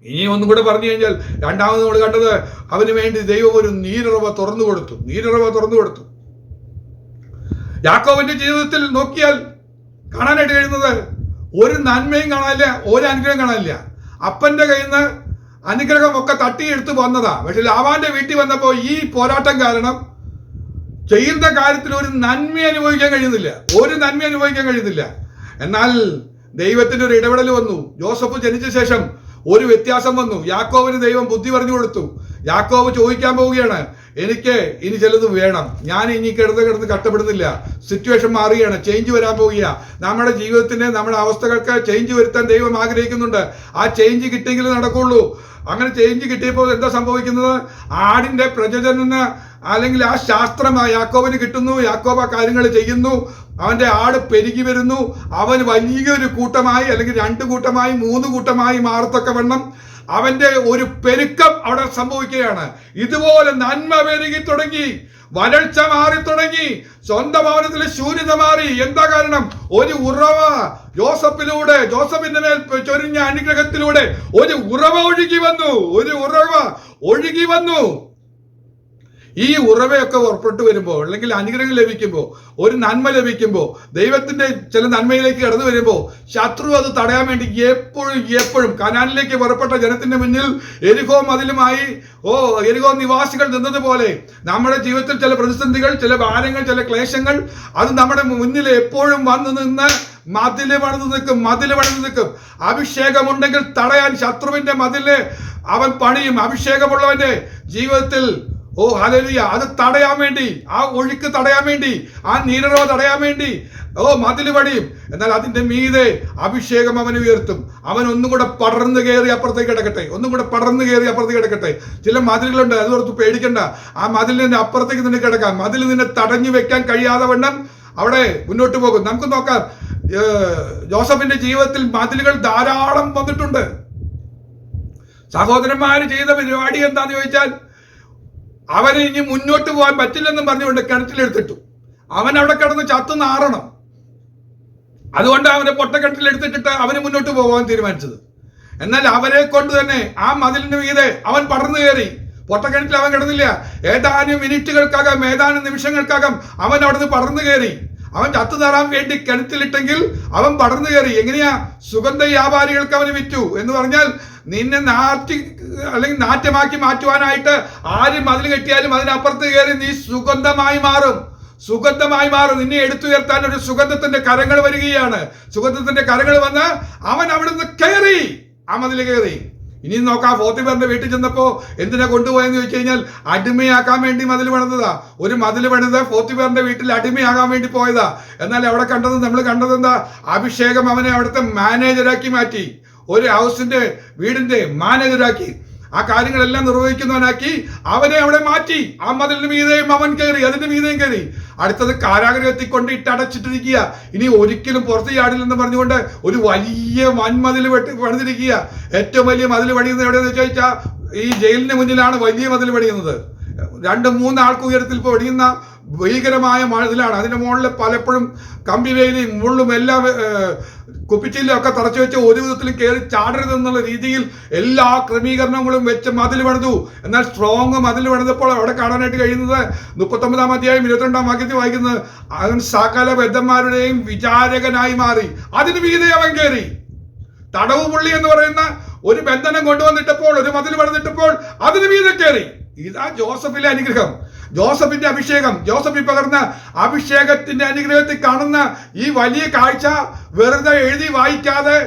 ഇനി ഒന്നും കൂടെ പറഞ്ഞു കഴിഞ്ഞാൽ, രണ്ടാമത് നമ്മൾ കണ്ടത്, അവന് വേണ്ടി ദൈവം ഒരു നീരുറവ തുറന്നു കൊടുത്തു. യാക്കോബിന്റെ ജീവിതത്തിൽ നോക്കിയാൽ കാണാനായിട്ട് കഴിയുന്നത് ഒരു നന്മയും കാണാനില്ല, ഒരു അനുഗ്രഹം കാണാനില്ല. അപ്പന്റെ കയ്യിൽ നിന്ന് അനുഗ്രഹം ഒക്കെ തട്ടിയെടുത്ത് വന്നതാ. പക്ഷെ ലാബാന്റെ വീട്ടിൽ വന്നപ്പോൾ ഈ പോരാട്ടം കാരണം ചെയ്യുന്ന കാര്യത്തിൽ ഒരു നന്മ അനുഭവിക്കാൻ കഴിയുന്നില്ല. എന്നാൽ ദൈവത്തിന്റെ ഒരു ഇടപെടൽ വന്നു. ജോസഫ് ജനിച്ച ശേഷം ഒരു വ്യത്യാസം വന്നു. യാക്കോബിന് ദൈവം ബുദ്ധി പറഞ്ഞു കൊടുത്തു. യാക്കോബ് ചോദിക്കാൻ പോവുകയാണ്, എനിക്ക് ഇനി ചിലത് വേണം, ഞാൻ ഇനി കിടന്ന് കഷ്ടപ്പെടുന്നില്ല. സിറ്റുവേഷൻ മാറുകയാണ്, ചേഞ്ച് വരാൻ പോവുക. നമ്മുടെ ജീവിതത്തിന്റെ നമ്മുടെ അവസ്ഥകൾക്ക് ചേഞ്ച് വരുത്താൻ ദൈവം ആഗ്രഹിക്കുന്നുണ്ട്. ആ ചേഞ്ച് കിട്ടിയെങ്കിൽ നടക്കുള്ളൂ. അങ്ങനെ ചേഞ്ച് കിട്ടിയപ്പോൾ എന്താ സംഭവിക്കുന്നത്? ആടിന്റെ പ്രജനന അല്ലെങ്കിൽ ആ ശാസ്ത്രം യാക്കോബിന് കിട്ടുന്നു. യാക്കോബ് ആ കാര്യങ്ങൾ ചെയ്യുന്നു. അവന്റെ ആട് പെരുകി വരുന്നു. അവൻ വലിയൊരു കൂട്ടമായി, അല്ലെങ്കിൽ 2 കൂട്ടമായി 3 കൂട്ടമായി മാറത്തക്കവണ്ണം അവന്റെ ഒരു പെരുക്കം അവിടെ സംഭവിക്കുകയാണ്. ഇതുപോലെ നന്മ പെരുകി തുടങ്ങി, വരൾച്ച മാറി തുടങ്ങി, സ്വന്തം ഭവനത്തിലെ ശൂന്യത മാറി. എന്താ കാരണം? ഒരു ഉറവ ജോസഫിന്റെ മേൽ ചൊരിഞ്ഞ അനുഗ്രഹത്തിലൂടെ ഒരു ഉറവ ഒഴുകി വന്നു. ഈ ഉറവയൊക്കെ പുറപ്പെട്ടു വരുമ്പോൾ, അല്ലെങ്കിൽ അനുഗ്രഹം ലഭിക്കുമ്പോൾ, ഒരു നന്മ ലഭിക്കുമ്പോൾ, ദൈവത്തിന്റെ ചില നന്മയിലേക്ക് കടന്നു വരുമ്പോൾ ശത്രു അത് തടയാൻ വേണ്ടി എപ്പോഴും കനാനിലേക്ക് പുറപ്പെട്ട ജനത്തിന്റെ മുന്നിൽ എരിഹോ മതിലുമായി എരിഹോ നിവാസികൾ നിന്നതുപോലെ നമ്മുടെ ജീവിതത്തിൽ ചില പ്രതിസന്ധികൾ, ചില ഭാരങ്ങൾ, ചില ക്ലേശങ്ങൾ അത് നമ്മുടെ മുന്നിൽ എപ്പോഴും വന്നു നിന്ന് മതില് പണിത് നിൽക്കും. അഭിഷേകമുണ്ടെങ്കിൽ തടയാൻ ശത്രുവിന്റെ മതില് അവൻ പണിയും. അഭിഷേകമുള്ളവന്റെ ജീവിതത്തിൽ ഹല്ലേലൂയ, അത് തടയാൻ വേണ്ടി, ആ ഒഴുക്ക് തടയാൻ വേണ്ടി, ആ നീരറവ് തടയാൻ വേണ്ടി മതില് പണിയും. എന്നാൽ അതിന്റെ മീതെ അഭിഷേകം അവൻ ഉയർത്തും. അവൻ ഒന്നും കൂടെ പടർന്നു കയറി അപ്പുറത്തേക്ക് കിടക്കട്ടെ. ചില മതിലുകളുണ്ട്, അതോർത്ത് പേടിക്കണ്ട. ആ മതിലിന്റെ അപ്പുറത്തേക്ക് നിന്നെ കിടക്കാം. മതിൽ നിന്നെ തടഞ്ഞു വെക്കാൻ കഴിയാതെ വണ്ണം അവിടെ മുന്നോട്ട് പോകും. നമുക്ക് നോക്കാം, ജോസഫിന്റെ ജീവിതത്തിൽ മതിലുകൾ ധാരാളം വന്നിട്ടുണ്ട്. സഹോദരന്മാര് ചെയ്ത പരിപാടി എന്താന്ന് ചോദിച്ചാൽ, അവന് ഇനി മുന്നോട്ട് പോകാൻ പറ്റില്ലെന്നും പറഞ്ഞുകൊണ്ട് കിണറ്റിലെടുത്തിട്ടു. അവൻ അവിടെ കിടന്ന് ചത്തു നാറണം. അതുകൊണ്ട് അവനെ പൊട്ടക്കിണറ്റിലെടുത്തിട്ടിട്ട് അവന് മുന്നോട്ട് പോകാൻ തീരുമാനിച്ചത്. എന്നാൽ അവരെ കൊണ്ട് തന്നെ ആ മതിലിന് മീതെ അവൻ പടർന്നു കയറി. പൊട്ടക്കിണറ്റിൽ അവൻ കിടന്നില്ല. ഏതാനും മിനിറ്റുകൾക്കകം, ഏതാനും നിമിഷങ്ങൾക്കകം അവൻ അവിടുന്ന് പടർന്നു കയറി. അവൻ ചത്തു നാറാൻ വേണ്ടി കിണറ്റിലിട്ടെങ്കിൽ അവൻ പടർന്നു കയറി. എങ്ങനെയാ? സുഗന്ധ വ്യാപാരികൾക്ക് അവന് വിറ്റു എന്ന് പറഞ്ഞാൽ, നിന്നെ നാറ്റമാക്കി മാറ്റുവാനായിട്ട് ആര് മതിൽ കെട്ടിയാലും അതിനപ്പുറത്ത് കയറി നീ സുഗന്ധമായി മാറും. നിന്നെ എടുത്തുയർത്താൻ ഒരു സുഗന്ധത്തിന്റെ കരങ്ങൾ വരികയാണ്. സുഗന്ധത്തിന്റെ കരങ്ങൾ വന്ന് അവൻ അവിടുന്ന് കയറി, ആ മതിൽ കയറി. ഇനി നോക്കാം, പോത്തിഫറിന്റെ വീട്ടിൽ ചെന്നപ്പോ എന്തിനാ കൊണ്ടുപോയെന്ന് ചോദിച്ചു കഴിഞ്ഞാൽ, അടിമയാക്കാൻ വേണ്ടി മതിൽ പണിതതാ. ഒരു മതിൽ പണിത് പോത്തിഫറിന്റെ വീട്ടിൽ അടിമയാകാൻ വേണ്ടി പോയതാ. എന്നാൽ അവിടെ നമ്മൾ കണ്ടത് എന്താ? അഭിഷേകം അവനെ അവിടുത്തെ മാനേജരാക്കി മാറ്റി. ഒരു ഹൗസിന്റെ, വീടിന്റെ മാനേജരാക്കി. ആ കാര്യങ്ങളെല്ലാം നിർവഹിക്കുന്നവനാക്കി അവനെ അവിടെ മാറ്റി. ആ മതിലിന് മീതെയും അവൻ കയറി, അതിന്റെ മീതെയും കയറി. അടുത്തത് കാരാഗ്രഹത്തിൽ കൊണ്ട് ഇട്ടടച്ചിട്ടിരിക്കുക. ഇനി ഒരിക്കലും പുറത്ത് ചാടില്ലെന്ന് പറഞ്ഞുകൊണ്ട് ഒരു വലിയ വൻമതിൽ പണിതിരിക്കുക. ഏറ്റവും വലിയ മതിൽ പണിയുന്നത് എവിടെയെന്ന് ചോദിച്ചാൽ, ഈ ജയിലിന് മുന്നിലാണ് വലിയ മതിൽ പണിയുന്നത്. 2-3 ആൾക്ക് ഉയരത്തിൽ പണിയുന്ന ഭീകരമായ മതിലാണ്. അതിന്റെ മുകളിൽ പലപ്പോഴും കമ്പിവേലിയും മുള്ളും എല്ലാം കുപ്പിച്ചിലും ഒക്കെ തറച്ചു വെച്ച് ഒരു വിധത്തിൽ കയറി ചാടരുതെന്നുള്ള രീതിയിൽ എല്ലാ ക്രമീകരണങ്ങളും വെച്ച് മതിൽ പണിതു. എന്നാൽ സ്ട്രോങ് മതിൽ പണിതപ്പോൾ അവിടെ കാണാനായിട്ട് കഴിയുന്നത് 39-ാം അധ്യായം 22-ാം വാക്യത്തിൽ വായിക്കുന്നത്, അവൻ സകല ബദ്ധന്മാരുടെയും വിചാരകനായി മാറി. അതിന് മീതെ അവൻ കയറി. തടവുപുള്ളി എന്ന് പറയുന്ന ഒരു ബന്ധനം കൊണ്ടുവന്നിട്ടപ്പോൾ, ഒരു മതിൽ പണിതിട്ടപ്പോൾ അതിന് മീതെ കയറി. ഇതാ ജോസഫിലെ അനുഗ്രഹം, ജോസഫിന്റെ അഭിഷേകം. ജോസഫിൽ പകർന്ന അഭിഷേകത്തിന്റെ അനുഗ്രഹത്തിൽ കാണുന്ന ഈ വലിയ കാഴ്ച വെറുതെ എഴുതി വായിക്കാതെ,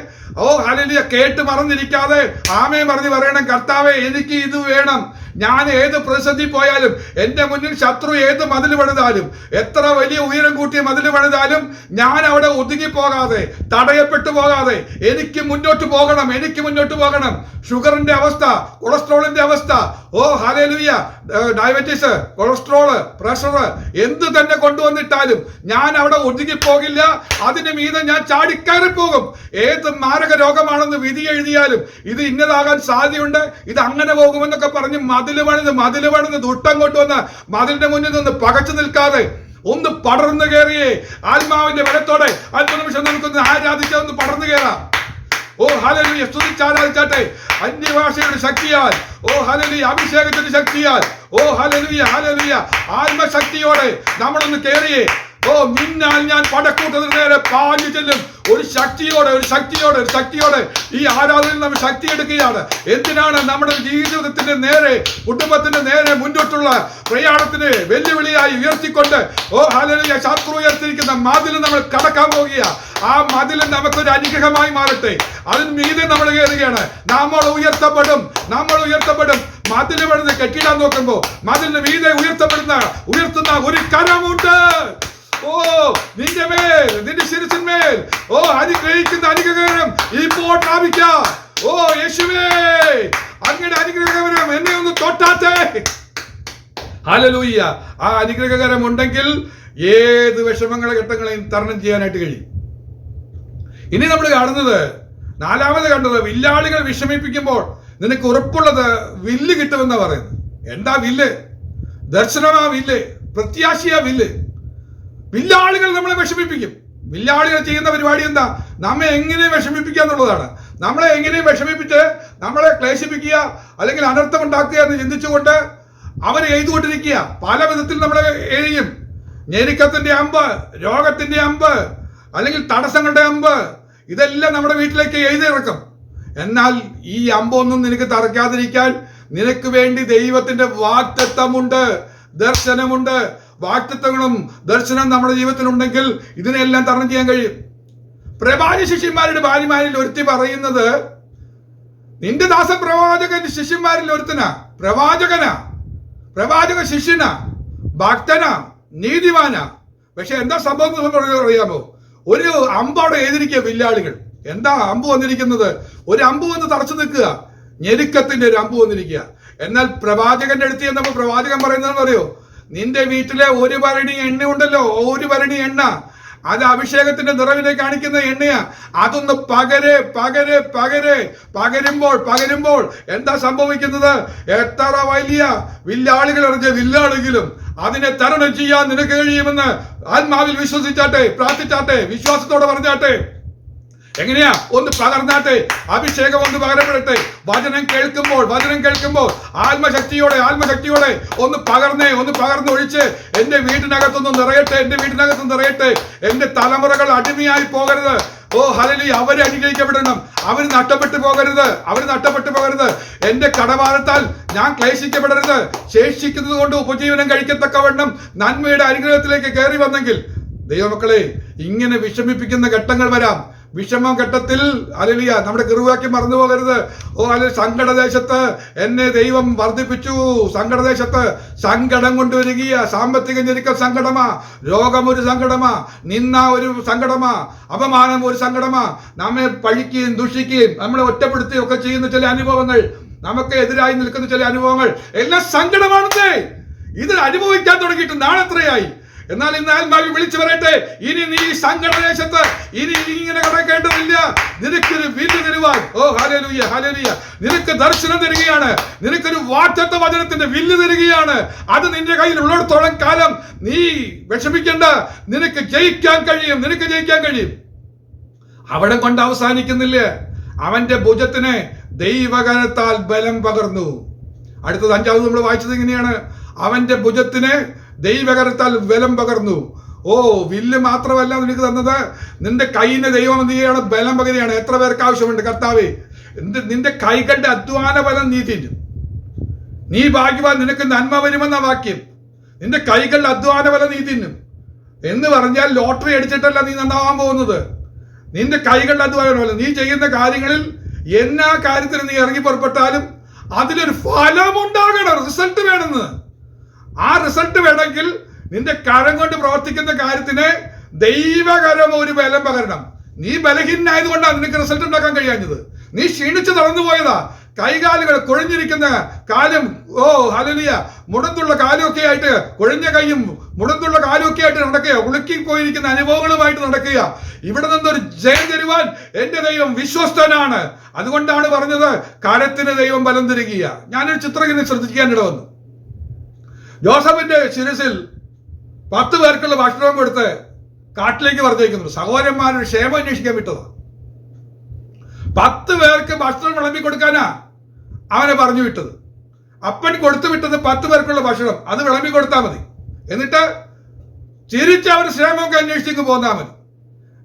ഹല്ലേലൂയ, കേട്ട് മറന്നിരിക്കാതെ ആമേൻ പറഞ്ഞ് പറയണം, കർത്താവേ എനിക്ക് ഇത് വേണം. ഞാൻ ഏത് പ്രതിസന്ധി പോയാലും, എന്റെ മുന്നിൽ ശത്രു ഏത് മതിൽ പണിതാലും, എത്ര വലിയ ഉയരം കൂട്ടിയ മതിൽ പണിതാലും ഞാൻ അവിടെ ഒതുങ്ങിപ്പോകാതെ, തടയപ്പെട്ടു പോകാതെ എനിക്ക് മുന്നോട്ട് പോകണം. ഷുഗറിന്റെ അവസ്ഥ, കൊളസ്ട്രോളിന്റെ അവസ്ഥ, ഹല്ലേലൂയ, ഡയബറ്റീസ്, കൊളസ്ട്രോള്, പ്രഷർ എന്ത് തന്നെ കൊണ്ടുവന്നിട്ടാലും ഞാൻ അവിടെ ഒതുങ്ങിപ്പോകില്ല. അതിന് മീതെ ഞാൻ ചാടിക്കയറി പോകും. ഏത് മാരക രോഗമാണെന്ന് വിധി എഴുതിയാലും, ഇത് ഇന്നതാകാൻ സാധ്യതയുണ്ട്, ഇത് അങ്ങനെ പോകുമെന്നൊക്കെ പറഞ്ഞ് മതില് പണിത് ദുഷ്ടം കൊണ്ടുവന്ന് മതിലിന്റെ മുന്നിൽ നിന്ന് പകച്ചു നിൽക്കാതെ ഒന്ന് പടർന്നു കയറിയേ. ആത്മാവിന്റെ ബലത്തോടെ അല്പനിമിഷം നമുക്കൊന്ന് ആരാധിച്ചൊന്ന് പടർന്നു കയറാം. ഹല്ലേലൂയ, സ്തുതിച്ചാരാധിച്ചാട്ടെ. അന്യഭാഷയുടെ ശക്തിയാൽ, ഹല്ലേലൂയ, അഭിഷേകത്തിന്റെ ശക്തിയാൽ, ഹല്ലേലൂയ, ആത്മശക്തിയോടെ നമ്മളൊന്ന് കയറിയേ. നിന്നാൽ ഞാൻ പടക്കൂട്ടത്തിന് നേരെ പാഞ്ഞു ചെല്ലും. ഒരു ശക്തിയോടെ ഈ ആരാധനയിൽ നമ്മൾ ശക്തി എടുക്കുകയാണ്. എന്തിനാണ്? നമ്മുടെ ജീവിതത്തിന്റെ നേരെ, കുടുംബത്തിന്റെ നേരെ മുന്നോട്ടുള്ള പ്രയാണത്തിന് വെല്ലുവിളിയായി ഉയർത്തിക്കൊണ്ട്, ഹല്ലേലൂയ, ശത്രു ഉയർത്തിയിരിക്കുന്ന മതിൽ നമ്മൾ കടക്കാൻ പോകുക. ആ മതിൽ നമുക്കൊരു അനുഗ്രഹമായി മാറട്ടെ. അതിന് മീതെ നമ്മൾ കയറുകയാണ്. നമ്മൾ ഉയർത്തപ്പെടും. മതിൽ പണിത് കെട്ടിടാൻ നോക്കുമ്പോ മതിലിന് മീതെ ഉയർത്തുന്ന ഒരു കരമുണ്ട്. ഓ, നിന്റെ മേൽ, നിന്റെ ശിരസിന്മേൽ അനുഗ്രഹിക്കുന്ന അനുഗ്രഹം ഇപ്പോൾ പ്രാപിക്കാം. ഓ യേശുവേ, അങ്ങയുടെ അനുഗ്രഹകരം എന്നെ ഒന്ന് തൊട്ടാട്ടെ. ഹല്ലേലൂയ. ആ അനുഗ്രഹകരം ഉണ്ടെങ്കിൽ ഏത് വിഷമങ്ങളെ ഘട്ടങ്ങളെയും തരണം ചെയ്യാനായിട്ട് കഴിയും. ഇനി നമ്മൾ കാണുന്നത്, നാലാമത് കണ്ടത്, വില്ലാളികൾ വിഷമിപ്പിക്കുമ്പോൾ നിനക്ക് ഉറപ്പുള്ളത് വില്ല് കിട്ടുമെന്നാ പറയുന്നത്. എന്താ വില്ല്? ദർശനമാ വില്ല്, പ്രത്യാശയാ വില്ല്. വില്ലാളികൾ നമ്മളെ വിഷമിപ്പിക്കും. വില്ലാളികൾ ചെയ്യുന്ന പരിപാടി എന്താ? നമ്മെ എങ്ങനെ വിഷമിപ്പിക്കുക എന്നുള്ളതാണ്. നമ്മളെ എങ്ങനെയും വിഷമിപ്പിച്ച് നമ്മളെ ക്ലേശിപ്പിക്കുക, അല്ലെങ്കിൽ അനർത്ഥം ഉണ്ടാക്കുക എന്ന് ചിന്തിച്ചുകൊണ്ട് അവർ എഴുതുകൊണ്ടിരിക്കുക. പല വിധത്തിൽ നമ്മളെ എഴുതിയും. ഞെരുക്കത്തിന്റെ അമ്പ്, രോഗത്തിന്റെ അമ്പ്, അല്ലെങ്കിൽ തടസ്സങ്ങളുടെ അമ്പ്, ഇതെല്ലാം നമ്മുടെ വീട്ടിലേക്ക് എഴുതിയിറക്കും. എന്നാൽ ഈ അമ്പൊന്നും നിനക്ക് തറക്കാതിരിക്കാൻ നിനക്ക് വേണ്ടി ദൈവത്തിന്റെ വാഗ്ദത്തമുണ്ട്, ദർശനമുണ്ട്. വാഗ്ദത്തങ്ങളും ദർശനം നമ്മുടെ ജീവിതത്തിലുണ്ടെങ്കിൽ ഇതിനെല്ലാം തരണം ചെയ്യാൻ കഴിയും. പ്രവാചക ശിഷ്യന്മാരുടെ ഭാര്യമാരിൽ ഒരുത്തി പറയുന്നത്, നിന്റെ ദാസ പ്രവാചകൻ ശിഷ്യന്മാരിൽ ഒരുത്തനാ, പ്രവാചക ശിഷ്യനാ, ഭക്തനാ, നീതിമാനാ. പക്ഷെ എന്താ സംഭവം അറിയാമോ? ഒരു അമ്പവിടെ എഴുതിരിക്കുക വില്ലാളികൾ. എന്താ അമ്പ് വന്നിരിക്കുന്നത്? ഒരു അമ്പ് വന്ന് തറച്ചു നിൽക്കുക, ഞെരുക്കത്തിന്റെ ഒരു അമ്പ് വന്നിരിക്കുക. എന്നാൽ പ്രവാചകന്റെ അടുത്ത് ചെന്നപ്പോൾ പ്രവാചകൻ പറയുന്നതെന്ന് പറയോ, നിന്റെ വീട്ടിലെ ഒരു ഭരണി എണ്ണ ഉണ്ടല്ലോ, ഒരു ഭരണി എണ്ണ, അത് അഭിഷേകത്തിന്റെ നിറവിനെ കാണിക്കുന്ന എണ്ണയാ. അതൊന്ന് പകരുമ്പോൾ എന്താ സംഭവിക്കുന്നത്? എത്ര വലിയ വില്ലാളികൾ എറിഞ്ഞ വില്ലാണെങ്കിലും അതിനെ തരണം ചെയ്യാൻ നിനക്ക് കഴിയുമെന്ന് ആത്മാവിൽ വിശ്വസിച്ചാട്ടെ, പ്രാർത്ഥിച്ചാട്ടെ, വിശ്വാസത്തോടെ പറഞ്ഞാട്ടെ. എങ്ങനെയാ? ഒന്ന് പകർന്നാട്ടെ, അഭിഷേകം ഒന്ന് പകരപ്പെടട്ടെ. വചനം കേൾക്കുമ്പോൾ ആത്മശക്തിയോടെ ഒന്ന് പകർന്നൊഴിച്ച് എന്റെ വീട്ടിനകത്തൊന്ന് നിറയട്ടെ. എന്റെ തലമുറകൾ അടിമയായി പോകരുത്. ഓ ഹല്ലേലൂയ. അവരെ അനുഗ്രഹിക്കപ്പെടണം. അവർ നഷ്ടപ്പെട്ടു പോകരുത്. എന്റെ കടഭാരത്താൽ ഞാൻ ക്ലേശിക്കപ്പെടരുത്. ശേഷിക്കുന്നത് കൊണ്ട് ഉപജീവനം കഴിക്കത്തക്കവണ്ണം നന്മയുടെ അനുഗ്രഹത്തിലേക്ക് കയറി വന്നെങ്കിൽ, ദൈവമക്കളെ, ഇങ്ങനെ വിഷമിപ്പിക്കുന്ന ഘട്ടങ്ങൾ വരാം. വിഷമ ഘട്ടത്തിൽ ഹല്ലേലൂയ നമ്മുടെ കൃപയാക്കി മറന്നു പോകരുത്. ഓ അല്ലെ, സങ്കടദേശത്ത് എന്നെ ദൈവം വർദ്ധിപ്പിച്ചു. സങ്കടദേശത്ത് സങ്കടം കൊണ്ടുവരിക. സാമ്പത്തിക ഞെരുക്കം സങ്കടമാ, രോഗം ഒരു സങ്കടമാ, നിന്ന ഒരു സങ്കടമാ, അപമാനം ഒരു സങ്കടമാ, നമ്മെ പഴിക്കുകയും ദുഷിക്കുകയും നമ്മളെ ഒറ്റപ്പെടുത്തുകയും ഒക്കെ ചെയ്യുന്ന ചില അനുഭവങ്ങൾ, നമുക്ക് എതിരായി നിൽക്കുന്ന ചില അനുഭവങ്ങൾ എല്ലാം സങ്കടമാണെന്നേ. ഇത് അനുഭവിക്കാൻ തുടങ്ങിയിട്ട് നാളെത്രയായി? എന്നാൽ ഇന്ന് ആത്മാവിൽ വിളിച്ചു പറയട്ടെ, ഇനി നീ സങ്കടദേശത്ത് ഇനി ഇങ്ങനെ കിടക്കേണ്ടതില്ല. നിനക്കൊരു വില്ല് തരുവാൻ, ഓ ഹല്ലേലൂയ, നിനക്ക് ദർശനം തരികയാണ്. നിനക്കൊരു വാഗ്ദത്ത വചനത്തിന്റെ വില്ല് തരികയാണ്. അത് നിന്റെ കയ്യിൽ ഉള്ളിടത്തോളം കാലം നീ വിഷമിക്കേണ്ട. നിനക്ക് ജയിക്കാൻ കഴിയും. അവിടെ കൊണ്ട് അവസാനിക്കുന്നില്ല. അവന്റെ ഭുജത്തിന് ദൈവകരത്താൽ ബലം പകർന്നു. അടുത്തത് അഞ്ചാമത് നമ്മൾ വായിച്ചത് ഇങ്ങനെയാണ്, അവന്റെ ഭുജത്തിന് ദൈവകരത്താൽ ബലം പകർന്നു. ഓ, വില്ല് മാത്രമല്ല നിനക്ക് തന്നത്, നിന്റെ കൈയിന് ദൈവം എന്ത് ചെയ്യാണ്? ബലം പകരുകയാണ്. എത്ര പേർക്ക് ആവശ്യമുണ്ട്? കർത്താവേ, നിന്റെ കൈകളുടെ അധ്വാന ബലം നീ തിന്നും. നീ ഭാഗ്യവാൻ, നിനക്ക് നന്മ വരുമെന്ന വാക്യം. നിന്റെ കൈകളുടെ അധ്വാന ബലം നീ തിന്നും എന്ന് പറഞ്ഞാൽ ലോട്ടറി അടിച്ചിട്ടല്ല നീ നന്നാവാൻ പോകുന്നത്. നിന്റെ കൈകളുടെ അധ്വാന ബലം, നീ ചെയ്യുന്ന കാര്യങ്ങളിൽ എല്ലാ കാര്യത്തിലും നീ ഇറങ്ങി പുറപ്പെട്ടാലും അതിലൊരു ഫലം ഉണ്ടാകണം, റിസൾട്ട് വേണമെന്ന്. ആ റിസൾട്ട് വേണമെങ്കിൽ നിന്റെ കരം കൊണ്ട് പ്രവർത്തിക്കുന്ന കാര്യത്തിന് ദൈവകരം ഒരു ബലം പകരണം. നീ ബലഹീനായതുകൊണ്ടാണ് നിനക്ക് റിസൾട്ട് ഉണ്ടാക്കാൻ കഴിയാഞ്ഞത്. നീ ക്ഷീണിച്ച് തളർന്നു പോയതാ. കൈകാലുകൾ കൊഴിഞ്ഞിരിക്കുന്ന കാലും, ഓ ഹല്ലേലൂയ, മുടന്തുള്ള കാലുമൊക്കെ ആയിട്ട്, കൊഴിഞ്ഞ കൈയും മുടന്തുള്ള കാലുമൊക്കെ ആയിട്ട് നടക്കുക, ഉളുക്കി പോയിരിക്കുന്ന അനുഭവങ്ങളുമായിട്ട് നടക്കുക. ഇവിടെ നിന്നൊരു ജയം തരുവാൻ എന്റെ ദൈവം വിശ്വസ്തനാണ്. അതുകൊണ്ടാണ് പറഞ്ഞത്, കരത്തിന് ദൈവം ബലം തരിക. ഞാനൊരു ചിത്രം ശ്രദ്ധിക്കാനിട വന്നു. ജോസഫിന്റെ ശിരസിൽ 10 പേർക്കുള്ള ഭക്ഷണം കൊടുത്ത് കാട്ടിലേക്ക് പറഞ്ഞേക്കുന്നു. സഹോദരന്മാരുടെ ക്ഷേമം അന്വേഷിക്കാൻ വിട്ടതാ. 10 പേർക്ക് ഭക്ഷണം വിളമ്പി കൊടുക്കാനാ അവനെ പറഞ്ഞു വിട്ടത്. അപ്പൻ കൊടുത്തു വിട്ടത് 10 പേർക്കുള്ള ഭക്ഷണം, അത് വിളമ്പി കൊടുത്താൽ മതി. എന്നിട്ട് ചിരിച്ച് അവർ ക്ഷേമമൊക്കെ അന്വേഷിച്ച് പോന്നാൽ മതി.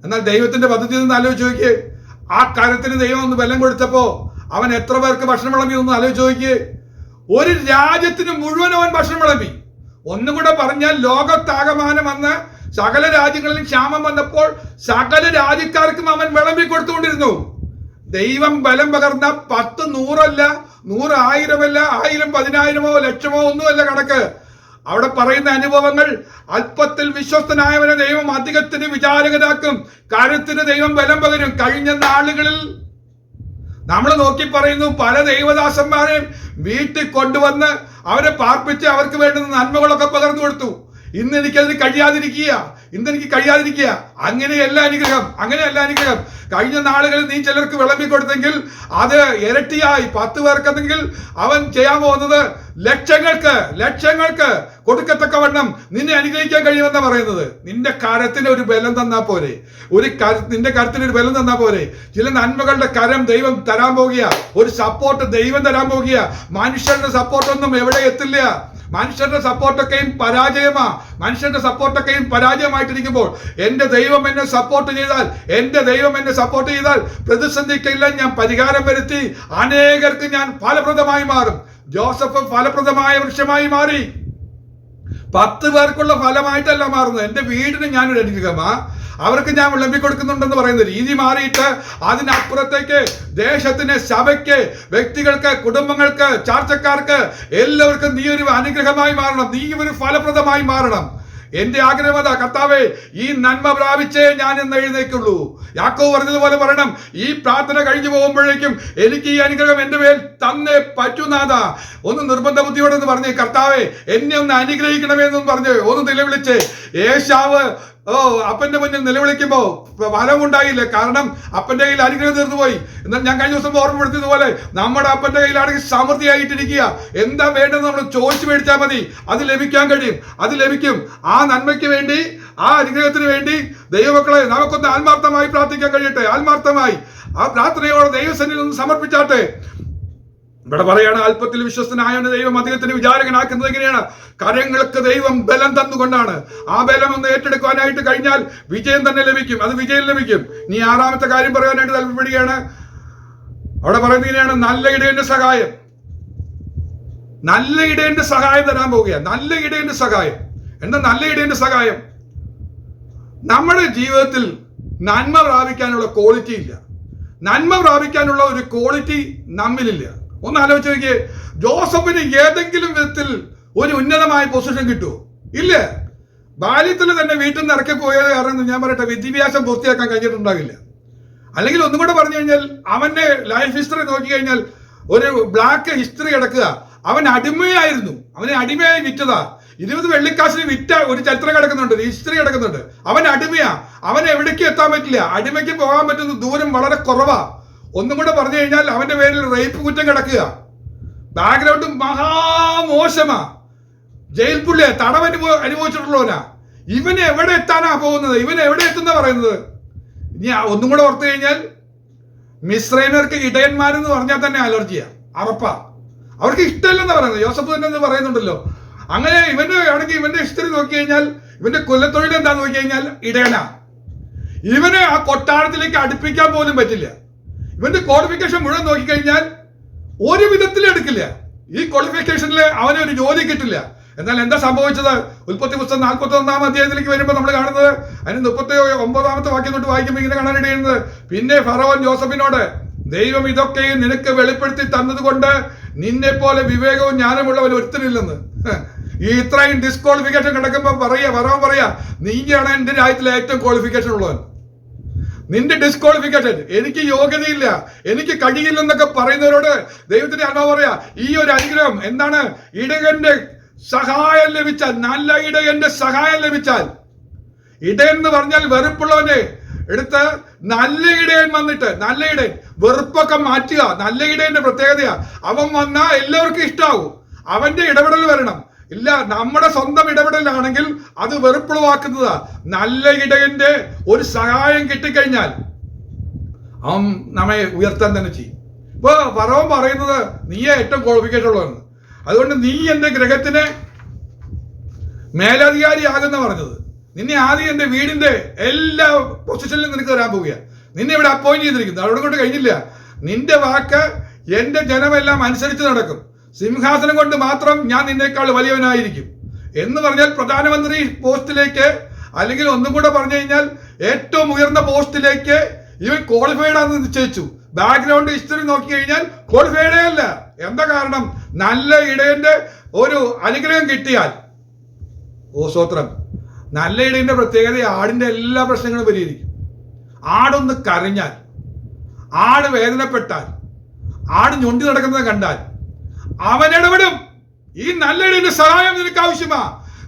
എന്നാൽ ദൈവത്തിന്റെ പദ്ധതി നിന്ന് ആലോചിച്ച് നോക്കിയേ. ആ കാര്യത്തിന് ദൈവം ഒന്ന് ബലം കൊടുത്തപ്പോ അവൻ എത്ര പേർക്ക് ഭക്ഷണം വിളമ്പി ഒന്ന് ആലോചിച്ച് നോക്കിയേ. ഒരു രാജ്യത്തിന് മുഴുവൻ അവൻ ഭക്ഷണം വിളമ്പി. ഒന്നും കൂടെ പറഞ്ഞാൽ ലോകത്താകമാനം വന്ന് സകല രാജ്യങ്ങളിലും ക്ഷാമം വന്നപ്പോൾ സകല രാജ്യക്കാർക്കും അവൻ വിളമ്പി കൊടുത്തുകൊണ്ടിരുന്നു. ദൈവം ബലം പകർന്ന 10, 100 100, 1000 1000 10,000 ലക്ഷമോ ഒന്നുമല്ല കണക്ക്. അവിടെ പറയുന്ന അനുഭവങ്ങൾ, അല്പത്തിൽ വിശ്വസ്തനായവനെ ദൈവം അധികത്തിന് വിചാരകനാക്കും, കരുത്തിന് ദൈവം ബലം പകരും. കഴിഞ്ഞ നാളുകളിൽ നമ്മൾ നോക്കി പറയുന്നു, പല ദൈവദാസന്മാരെയും വീട്ടിൽ കൊണ്ടുവന്ന് അവരെ പാർപ്പിച്ച് അവർക്ക് വേണ്ടുന്ന നന്മകളൊക്കെ പകർന്നു കൊടുത്തു. ഇന്ന് എനിക്കതിന് കഴിയാതിരിക്കുക. അങ്ങനെയല്ല അനുഗ്രഹം. കഴിഞ്ഞ നാളുകളിൽ നീ ചിലർക്ക് വിളമ്പി കൊടുത്തെങ്കിൽ അത് ഇരട്ടിയായി 10 പേർക്കെങ്കിൽ അവൻ ചെയ്യാൻ പോകുന്നത് ലക്ഷങ്ങൾക്ക് കൊടുക്കത്തക്കവണ്ണം നിന്നെ അനുഗ്രഹിക്കാൻ കഴിയുമെന്നാ പറയുന്നത്. നിന്റെ കരത്തിന് ഒരു ബലം തന്നാ പോരെ, നിന്റെ കരത്തിന് ഒരു ബലം തന്നാ പോരെ. ചില നന്മകളുടെ കരം ദൈവം തരാൻ പോകുക, ഒരു സപ്പോർട്ട് ദൈവം തരാൻ പോകുക. മനുഷ്യരുടെ സപ്പോർട്ടൊന്നും എവിടെ എത്തില്ല. മനുഷ്യരുടെ സപ്പോർട്ടൊക്കെയും പരാജയമായിട്ടിരിക്കുമ്പോൾ എന്റെ ദൈവം എന്നെ സപ്പോർട്ട് ചെയ്താൽ പ്രതിസന്ധിക്കെല്ലാം ഞാൻ പരിഹാരം വരുത്തി അനേകർക്ക് ഞാൻ ഫലപ്രദമായി മാറും. ജോസഫ് ഫലപ്രദമായ വൃക്ഷമായി മാറി. 10 പേർക്കുള്ള ഫലമായിട്ടല്ല മാറുന്നത്. എന്റെ വീടിന് ഞാനൊരു അനുഗ്രഹമാ, അവർക്ക് ഞാൻ വിളമ്പി കൊടുക്കുന്നുണ്ടെന്ന് പറയുന്ന രീതി മാറിയിട്ട് അതിനപ്പുറത്തേക്ക് ദേശത്തിന്, സഭയ്ക്ക്, വ്യക്തികൾക്ക്, കുടുംബങ്ങൾക്ക്, ചാർച്ചക്കാർക്ക് എല്ലാവർക്കും നീ ഒരു അനുഗ്രഹമായി മാറണം, നീ ഒരു ഫലപ്രദമായി മാറണം. എന്റെ ആഗ്രഹം അതാ. കർത്താവേ, ഈ നന്മ പ്രാപിച്ചേ ഞാൻ ഇന്ന് എഴുന്നേക്കുള്ളൂ. യാക്കോബ് പറഞ്ഞതുപോലെ പറയണം, ഈ പ്രാർത്ഥന കഴിഞ്ഞു പോകുമ്പോഴേക്കും എനിക്ക് ഈ അനുഗ്രഹം എന്റെ മേൽ തന്നേ പറ്റുന്നാഥാ. ഒന്ന് നിർബന്ധ ബുദ്ധിയോടെ ഒന്ന് പറഞ്ഞേ, കർത്താവേ എന്നെ ഒന്ന് അനുഗ്രഹിക്കണമെന്നും പറഞ്ഞ് ഒന്ന് നിലവിളിച്ച്. ഏശാവ് അപ്പന്റെ മുന്നിൽ നിലവിളിക്കുമ്പോ ഫലമുണ്ടായില്ല, കാരണം അപ്പന്റെ കയ്യിൽ അനുഗ്രഹം തീർന്നുപോയി. എന്നാൽ ഞാൻ കഴിഞ്ഞ ദിവസം ഓർമ്മപ്പെടുത്തിയതുപോലെ നമ്മുടെ അപ്പന്റെ കയ്യിലാണെങ്കിൽ സമൃദ്ധിയായിട്ടിരിക്കുക. എന്താ വേണ്ടത് നമ്മൾ ചോദിച്ചു മേടിച്ചാൽ മതി, അത് ലഭിക്കാൻ കഴിയും, അത് ലഭിക്കും. ആ നന്മയ്ക്ക് വേണ്ടി, ആ അനുഗ്രഹത്തിന് വേണ്ടി ദൈവമക്കളെ നമുക്കൊന്ന് ആത്മാർത്ഥമായി പ്രാർത്ഥിക്കാൻ കഴിയട്ടെ. ആത്മാർത്ഥമായി ആ പ്രാർത്ഥനയോടെ ദൈവസന്നിധിയിൽ ഒന്ന് സമർപ്പിച്ചാട്ടെ. ഇവിടെ പറയാണ്, അല്പത്തിൽ വിശ്വസ്തനായവനെ ദൈവം അധികത്തിന് വിചാരകനാക്കുന്നത് എങ്ങനെയാണ്? കരങ്ങൾക്ക് ദൈവം ബലം തന്നുകൊണ്ടാണ്. ആ ബലം ഒന്ന് ഏറ്റെടുക്കാനായിട്ട് കഴിഞ്ഞാൽ വിജയം തന്നെ ലഭിക്കും, അത് വിജയം ലഭിക്കും. നീ 6ാമത്തെ കാര്യം പറയാനായിട്ട് താല്പര്യപ്പെടുകയാണ്. അവിടെ പറയുന്നത് ഇങ്ങനെയാണ്, നല്ല ഇടയന്റെ സഹായം തരാൻ പോവുക. നല്ല ഇടയന്റെ സഹായം. എന്താ നല്ല ഇടയന്റെ സഹായം? നമ്മുടെ ജീവിതത്തിൽ നന്മ പ്രാപിക്കാനുള്ള ക്വാളിറ്റി ഇല്ല. നന്മ പ്രാപിക്കാനുള്ള ഒരു ക്വാളിറ്റി നമ്മിലില്ല. ഒന്ന് ആലോചിച്ച് നോക്കിയേ, ജോസഫിന് ഏതെങ്കിലും വിധത്തിൽ ഒരു ഉന്നതമായ പൊസിഷൻ കിട്ടുമോ? ഇല്ല. ബാല്യത്തിൽ തന്നെ വീട്ടിൽ നിന്ന് ഇറക്കി പോയത് കാരണം ഞാൻ പറയട്ടെ, വിദ്യാഭ്യാസം പൂർത്തിയാക്കാൻ കഴിഞ്ഞിട്ടുണ്ടാകില്ല. അല്ലെങ്കിൽ ഒന്നും കൂടെ പറഞ്ഞു കഴിഞ്ഞാൽ, അവന്റെ ലൈഫ് ഹിസ്റ്ററി നോക്കി കഴിഞ്ഞാൽ ഒരു ബ്ലാക്ക് ഹിസ്റ്ററി കിടക്കുക. അവൻ അടിമയായിരുന്നു, അവനെ അടിമയായി വിറ്റതാ. 20 വെള്ളിക്കാശിന് വിറ്റ ഒരു ചരിത്രം കിടക്കുന്നുണ്ട്, ഹിസ്റ്ററി കിടക്കുന്നുണ്ട്. അവൻ അടിമയാ, അവൻ എവിടേക്കും എത്താൻ പറ്റില്ല. അടിമയ്ക്ക് പോകാൻ പറ്റുന്ന ദൂരം വളരെ കുറവാ. ഒന്നും കൂടെ പറഞ്ഞു കഴിഞ്ഞാൽ അവന്റെ പേരിൽ റേപ്പ് കുറ്റം കിടക്കുക. ബാക്ക്ഗ്രൗണ്ട് മഹാമോശമാ. ജയിൽ പുള്ളിയെ അനുഭവിച്ചിട്ടുള്ളവനാ. ഇവന് എവിടെ എത്താനാ പോകുന്നത്? ഇവൻ എവിടെ എത്തുന്ന പറയുന്നത്? ഇനി ഒന്നും കൂടെ ഓർത്തു കഴിഞ്ഞാൽ, മിസ്രൈനർക്ക് ഇടയന്മാരെന്ന് പറഞ്ഞാൽ തന്നെ അലർജിയാ, അറപ്പാ. അവർക്ക് ഇഷ്ടമല്ലെന്ന് പറയുന്നത്. യോസഫ് തന്നെ പറയുന്നുണ്ടല്ലോ. അങ്ങനെ ഇവന്റെ ആണെങ്കിൽ ഇവന്റെ ഹിസ്റ്ററി നോക്കി കഴിഞ്ഞാൽ, ഇവന്റെ കൊല്ലത്തൊഴിൽ എന്താന്ന് നോക്കി കഴിഞ്ഞാൽ ഇടയനാ. ഇവനെ ആ കൊട്ടാരത്തിലേക്ക് അടുപ്പിക്കാൻ പോലും പറ്റില്ല. ഇവന്റെ ക്വാളിഫിക്കേഷൻ മുഴുവൻ നോക്കിക്കഴിഞ്ഞാൽ ഒരു വിധത്തിൽ എടുക്കില്ല. ഈ ക്വാളിഫിക്കേഷനിൽ അവന് ഒരു ജോലി കിട്ടില്ല. എന്നാൽ എന്താ സംഭവിച്ചത്? ഉൽപ്പത്തി പുസ്തകം 41-ാം അധ്യായത്തിലേക്ക് വരുമ്പോൾ നമ്മൾ കാണുന്നത്, അതിന് 39-ാമത്തെ വാക്യം തൊട്ട് വായിക്കുമ്പോൾ ഇങ്ങനെ കാണാനിടയുന്നത്, പിന്നെ ഫറവോൻ ജോസഫിനോട്, ദൈവം ഇതൊക്കെയും നിനക്ക് വെളിപ്പെടുത്തി തന്നതുകൊണ്ട് നിന്നെ പോലെ വിവേകവും ജ്ഞാനമുള്ളവൻ ഒരുത്തരില്ലെന്ന്. ഈ ഇത്രയും ഡിസ്ക്വാളിഫിക്കേഷൻ കിടക്കുമ്പോൾ ഫറവോൻ പറയാ, നീയാണ് എന്റെ രാജ്യത്തിലെ ഏറ്റവും ക്വാളിഫിക്കേഷൻ ഉള്ളവൻ. നിന്റെ ഡിസ്ക്വാളിഫിക്കേഷൻ, എനിക്ക് യോഗ്യതയില്ല, എനിക്ക് കഴിയില്ലെന്നൊക്കെ പറയുന്നവരോട് ദൈവത്തിന്റെ ആത്മാവ് പറയാ, ഈ ഒരു അനുഗ്രഹം എന്താണ്? ഇടയന്റെ സഹായം ലഭിച്ചാൽ, നല്ല ഇടയന്റെ സഹായം ലഭിച്ചാൽ. ഇടയൻ എന്ന് പറഞ്ഞാൽ വെറുപ്പുള്ളവനെ എടുത്ത് നല്ല ഇടയൻ വന്നിട്ട്, നല്ല ഇടയൻ വെറുപ്പൊക്കെ മാറ്റുക. നല്ല ഇടയന്റെ പ്രത്യേകതയാ, അവൻ വന്നാൽ എല്ലാവർക്കും ഇഷ്ടാവും. അവന്റെ ഇടപെടൽ വരണം. ഇല്ല, നമ്മുടെ സ്വന്തം ഇടപെടലാണെങ്കിൽ അത് വെറുപ്പുളവാക്കുന്നതാ. നല്ല ഇടയന്റെ ഒരു സഹായം കിട്ടിക്കഴിഞ്ഞാൽ അവൻ നമ്മെ ഉയർത്താൻ തന്നെ ചെയ്യും. ഇപ്പൊ ഫറവോൻ പറയുന്നത്, നീയേ ഏറ്റവും ക്വാളിഫിക്കേഷൻ ഉള്ളവന്ന്, അതുകൊണ്ട് നീ എന്റെ ഗ്രഹത്തിന് മേലധികാരിയാകുന്ന പറഞ്ഞത്. നിന്നെ ആദ്യം എന്റെ വീടിന്റെ എല്ലാ പൊസിഷനിലും നിനക്ക് തരാൻ പോവുക. നിന്നെ ഇവിടെ അപ്പോയിന്റ് ചെയ്തിരിക്കുന്നു. അവിടെ കൊണ്ട് കഴിഞ്ഞില്ല. നിന്റെ വാക്ക് എന്റെ ജനമെല്ലാം അനുസരിച്ച് നടക്കും. സിംഹാസനം കൊണ്ട് മാത്രം ഞാൻ നിന്നേക്കാൾ വലിയവനായിരിക്കും എന്ന് പറഞ്ഞാൽ പ്രധാനമന്ത്രി പോസ്റ്റിലേക്ക് അല്ലെങ്കിൽ ഒന്നും കൂടെ പറഞ്ഞു കഴിഞ്ഞാൽ ഏറ്റവും ഉയർന്ന പോസ്റ്റിലേക്ക് ഇവൻ ക്വാളിഫൈഡ് ആണെന്ന് നിശ്ചയിച്ചു. ബാക്ക്ഗ്രൗണ്ട് ഹിസ്റ്ററി നോക്കി കഴിഞ്ഞാൽ ക്വാളിഫൈഡേ അല്ല. എന്താ കാരണം? നല്ല ഇടയന്റെ ഒരു അനുഗ്രഹം കിട്ടിയാൽ, സ്തോത്രം, നല്ല ഇടയന്റെ പ്രത്യേകത ആടിന്റെ എല്ലാ പ്രശ്നങ്ങളും പരിഹരിക്കും. ആടൊന്ന് കരഞ്ഞാൽ, ആട് വേദനപ്പെട്ടാൽ, ആട് ഞൊണ്ടി നടക്കുന്നത് കണ്ടാൽ അവൻ ഇടപെടും. ഈ നല്ല ഇടയന്റെ സഹായം നിനക്ക് ആവശ്യമാ.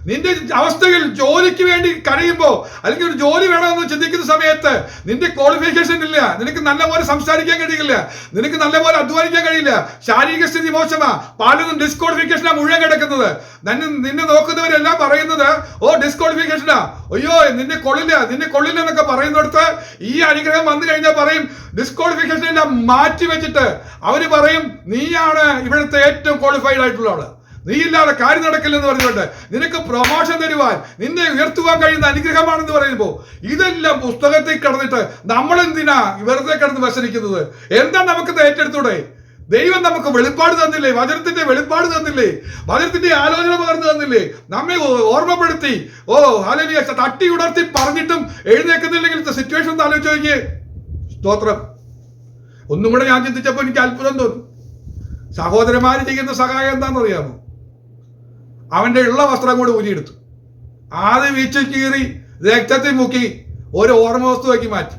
നിന്റെ അവസ്ഥയിൽ ജോലിക്ക് വേണ്ടി കഴിയുമ്പോൾ, അല്ലെങ്കിൽ ഒരു ജോലി വേണമെന്ന് ചിന്തിക്കുന്ന സമയത്ത് നിന്റെ ക്വാളിഫിക്കേഷൻ ഇല്ല, നിനക്ക് നല്ലപോലെ സംസാരിക്കാൻ കഴിയില്ല, നിനക്ക് നല്ലപോലെ അധ്വാനിക്കാൻ കഴിയില്ല, ശാരീരിക സ്ഥിതി മോശമാ, പലതും ഡിസ്ക്വാളിഫിക്കേഷനാ മുഴുവൻ കിടക്കുന്നത്. നിന്നെ നോക്കുന്നവരെല്ലാം പറയുന്നത് ഡിസ്ക്വാളിഫിക്കേഷനാ, അയ്യോ നിന്നെ കൊള്ളില്ല എന്നൊക്കെ പറയുന്നിടത്ത് ഈ അനുഗ്രഹം വന്നു കഴിഞ്ഞാൽ പറയും ഡിസ്ക്വാളിഫിക്കേഷൻ എല്ലാം മാറ്റി വെച്ചിട്ട് അവര് പറയും നീയാണ് ഇവിടുത്തെ ഏറ്റവും ക്വാളിഫൈഡ് ആയിട്ടുള്ള ആള്, നീ ഇല്ലാതെ കാര്യം നടക്കില്ലെന്ന് പറഞ്ഞുകൊണ്ട് നിനക്ക് പ്രൊമോഷൻ തരുവാൻ, നിന്നെ ഉയർത്തുവാൻ കഴിയുന്ന അനുഗ്രഹമാണെന്ന് പറയുമ്പോൾ ഇതെല്ലാം പുസ്തകത്തിൽ കിടന്നിട്ട് നമ്മളെന്തിനാ വെറുതെ കിടന്ന് വ്യസനിക്കുന്നത്? എന്താ നമുക്കത് ഏറ്റെടുത്തൂടെ? ദൈവം നമുക്ക് വെളിപ്പാട് തന്നില്ലേ? വചനത്തിന്റെ വെളിപ്പാട് തന്നില്ലേ? വചനത്തിന്റെ ആലോചന പകർന്നു തന്നില്ലേ? നമ്മെ ഓർമ്മപ്പെടുത്തി ഹല്ലേലൂയ തട്ടി ഉണർത്തി പറഞ്ഞിട്ടും എഴുന്നേക്കുന്നില്ലെങ്കിൽ സിറ്റുവേഷൻ ഒന്ന് ആലോചിച്ച് നോക്കിയേ. സ്തോത്രം. ഒന്നും കൂടെ ഞാൻ ചിന്തിച്ചപ്പോൾ എനിക്ക് അത്ഭുതം തോന്നി. സഹോദരന്മാര് ചെയ്യുന്ന സഹായം എന്താണെന്നറിയാമോ? അവന്റെ ഉള്ള വസ്ത്രം കൂടെ ഊരിയെടുത്തു, ആദ്യം വീച്ചു കീറി രക്തത്തിൽ മുക്കി ഒരു ഓർമ്മ വസ്തുവാക്കി മാറ്റി,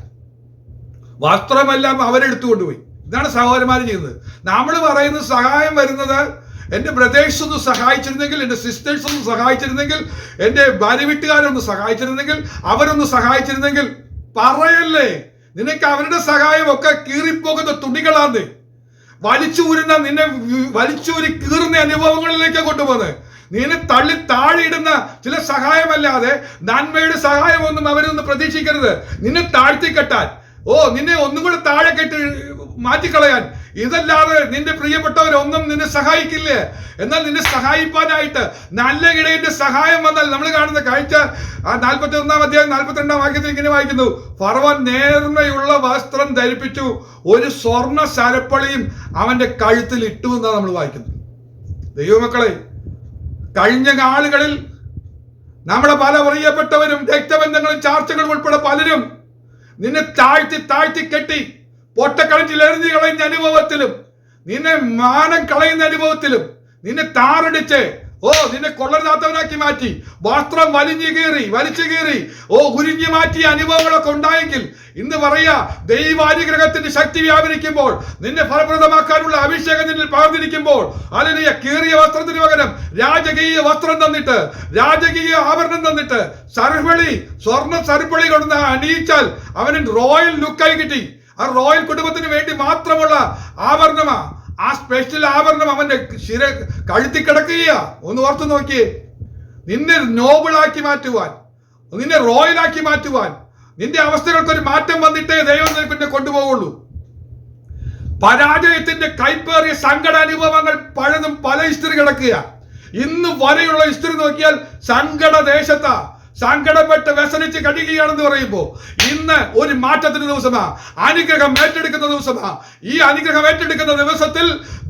വസ്ത്രമെല്ലാം അവരെടുത്തു കൊണ്ടുപോയി. ഇതാണ് സഹോദരന്മാർ ചെയ്യുന്നത്. നമ്മൾ പറയുന്നത് സഹായം വരുന്നത് എൻ്റെ ബ്രദേഴ്സ് ഒന്ന് സഹായിച്ചിരുന്നെങ്കിൽ, എൻ്റെ സിസ്റ്റേഴ്സ് ഒന്ന് സഹായിച്ചിരുന്നെങ്കിൽ, എൻ്റെ ഭാര്യ വീട്ടുകാരൊന്ന് സഹായിച്ചിരുന്നെങ്കിൽ, അവരൊന്ന് സഹായിച്ചിരുന്നെങ്കിൽ. പറയല്ലേ, നിനക്ക് അവരുടെ സഹായം ഒക്കെ കീറിപ്പോകുന്ന തുണികളാന്ന്. വലിച്ചൂരുന്ന നിന്നെ വലിച്ചൂരി കീറുന്ന അനുഭവങ്ങളിലേക്ക് കൊണ്ടുപോകുന്നത്. നിന്നെ തള്ളി താഴെയിടുന്ന ചില സഹായമല്ലാതെ നന്മയുടെ സഹായമൊന്നും അവരൊന്നും പ്രതീക്ഷിക്കരുത്. നിന്നെ താഴ്ത്തിക്കെട്ടാൻ, നിന്നെ ഒന്നും കൂടെ താഴെ കെട്ടി മാറ്റിക്കളയാൻ, ഇതല്ലാതെ നിന്റെ പ്രിയപ്പെട്ടവരൊന്നും നിന്നെ സഹായിക്കില്ല. എന്നാൽ നിന്നെ സഹായിപ്പാനായിട്ട് നല്ല ഇടയന്റെ സഹായം വന്നാൽ നമ്മൾ കാണുന്ന കാഴ്ച 41 അധ്യായം 42 വാക്യത്തിൽ ഇങ്ങനെ വായിക്കുന്നു, ഫറവോൻ നേർമയുള്ള വസ്ത്രം ധരിപ്പിച്ചു, ഒരു സ്വർണ്ണ സരപ്പളിയും അവന്റെ കഴുത്തിൽ ഇട്ടു എന്നാണ് നമ്മൾ വായിക്കുന്നത്. ദൈവമക്കളെ, കഴിഞ്ഞ നാളുകളിൽ നമ്മുടെ പല പ്രിയപ്പെട്ടവരും രക്തബന്ധങ്ങളും ചാർച്ചകളും ഉൾപ്പെടെ പലരും നിന്നെ താഴ്ത്തി കെട്ടി പൊട്ടക്കളത്തിൽ എറിഞ്ഞു കളയുന്ന അനുഭവത്തിലും, നിന്നെ മാനം കളയുന്ന അനുഭവത്തിലും, നിന്നെ താറടിച്ച് നിന്നെ കൊള്ളരുതാത്തവനാക്കി മാറ്റി, വസ്ത്രം വലിച്ചു കീറി ഉരിഞ്ഞു മാറ്റിയ അനുഭവങ്ങളൊക്കെ ഉണ്ടായെങ്കിൽ ഇന്ന് പറയാ, ദൈവാനുഗ്രഹത്തിന്റെ ശക്തി വ്യാപരിക്കുമ്പോൾ, നിന്നെ ഫലപ്രദമാക്കാനുള്ള അഭിഷേകം നിന്നിൽ പകർന്നിരിക്കുമ്പോൾ, അല്ലെങ്കിൽ കീറിയ വസ്ത്രത്തിന് പകരം രാജകീയ വസ്ത്രം തന്നിട്ട്, രാജകീയ ആഭരണം തന്നിട്ട്, സ്വർണ്ണ സരപ്പളി കൊണ്ട് അണിയിച്ചാൽ അവന് റോയൽ ലുക്കായി കിട്ടി. ആ റോയൽ കുടുംബത്തിന് വേണ്ടി മാത്രമുള്ള ആഭരണമാ. ആ സ്പെഷ്യൽ ആഭരണം അവന്റെ കഴുത്തി കിടക്കുക. ഒന്ന് ഓർത്തു നോക്കിയേ. നിന്നെ നോബിളാക്കി മാറ്റുവാൻ, നിന്നെ റോയലാക്കി മാറ്റുവാൻ, നിന്റെ അവസ്ഥകൾക്കൊരു മാറ്റം വന്നിട്ടേ ദൈവം നിന്നെ കൊണ്ടുപോകുള്ളൂ. പരാജയത്തിന്റെ കൈപ്പേറിയ സങ്കട അനുഭവങ്ങൾ പലതും പല ഹിസ്റ്ററി കിടക്കുക. ഇന്ന് വരെയുള്ള ഹിസ്റ്ററി നോക്കിയാൽ സങ്കടദേശത്താ, സങ്കടപ്പെട്ട് വ്യസനിച്ച് കഴിയുകയാണെന്ന് പറയുമ്പോൾ ഇന്ന് ഒരു മാറ്റത്തിന്റെ ദിവസമാ, അനുഗ്രഹം ഏറ്റെടുക്കുന്ന ദിവസമാ. ഈ അനുഗ്രഹം ഏറ്റെടുക്കുന്ന ദിവസത്തിൽ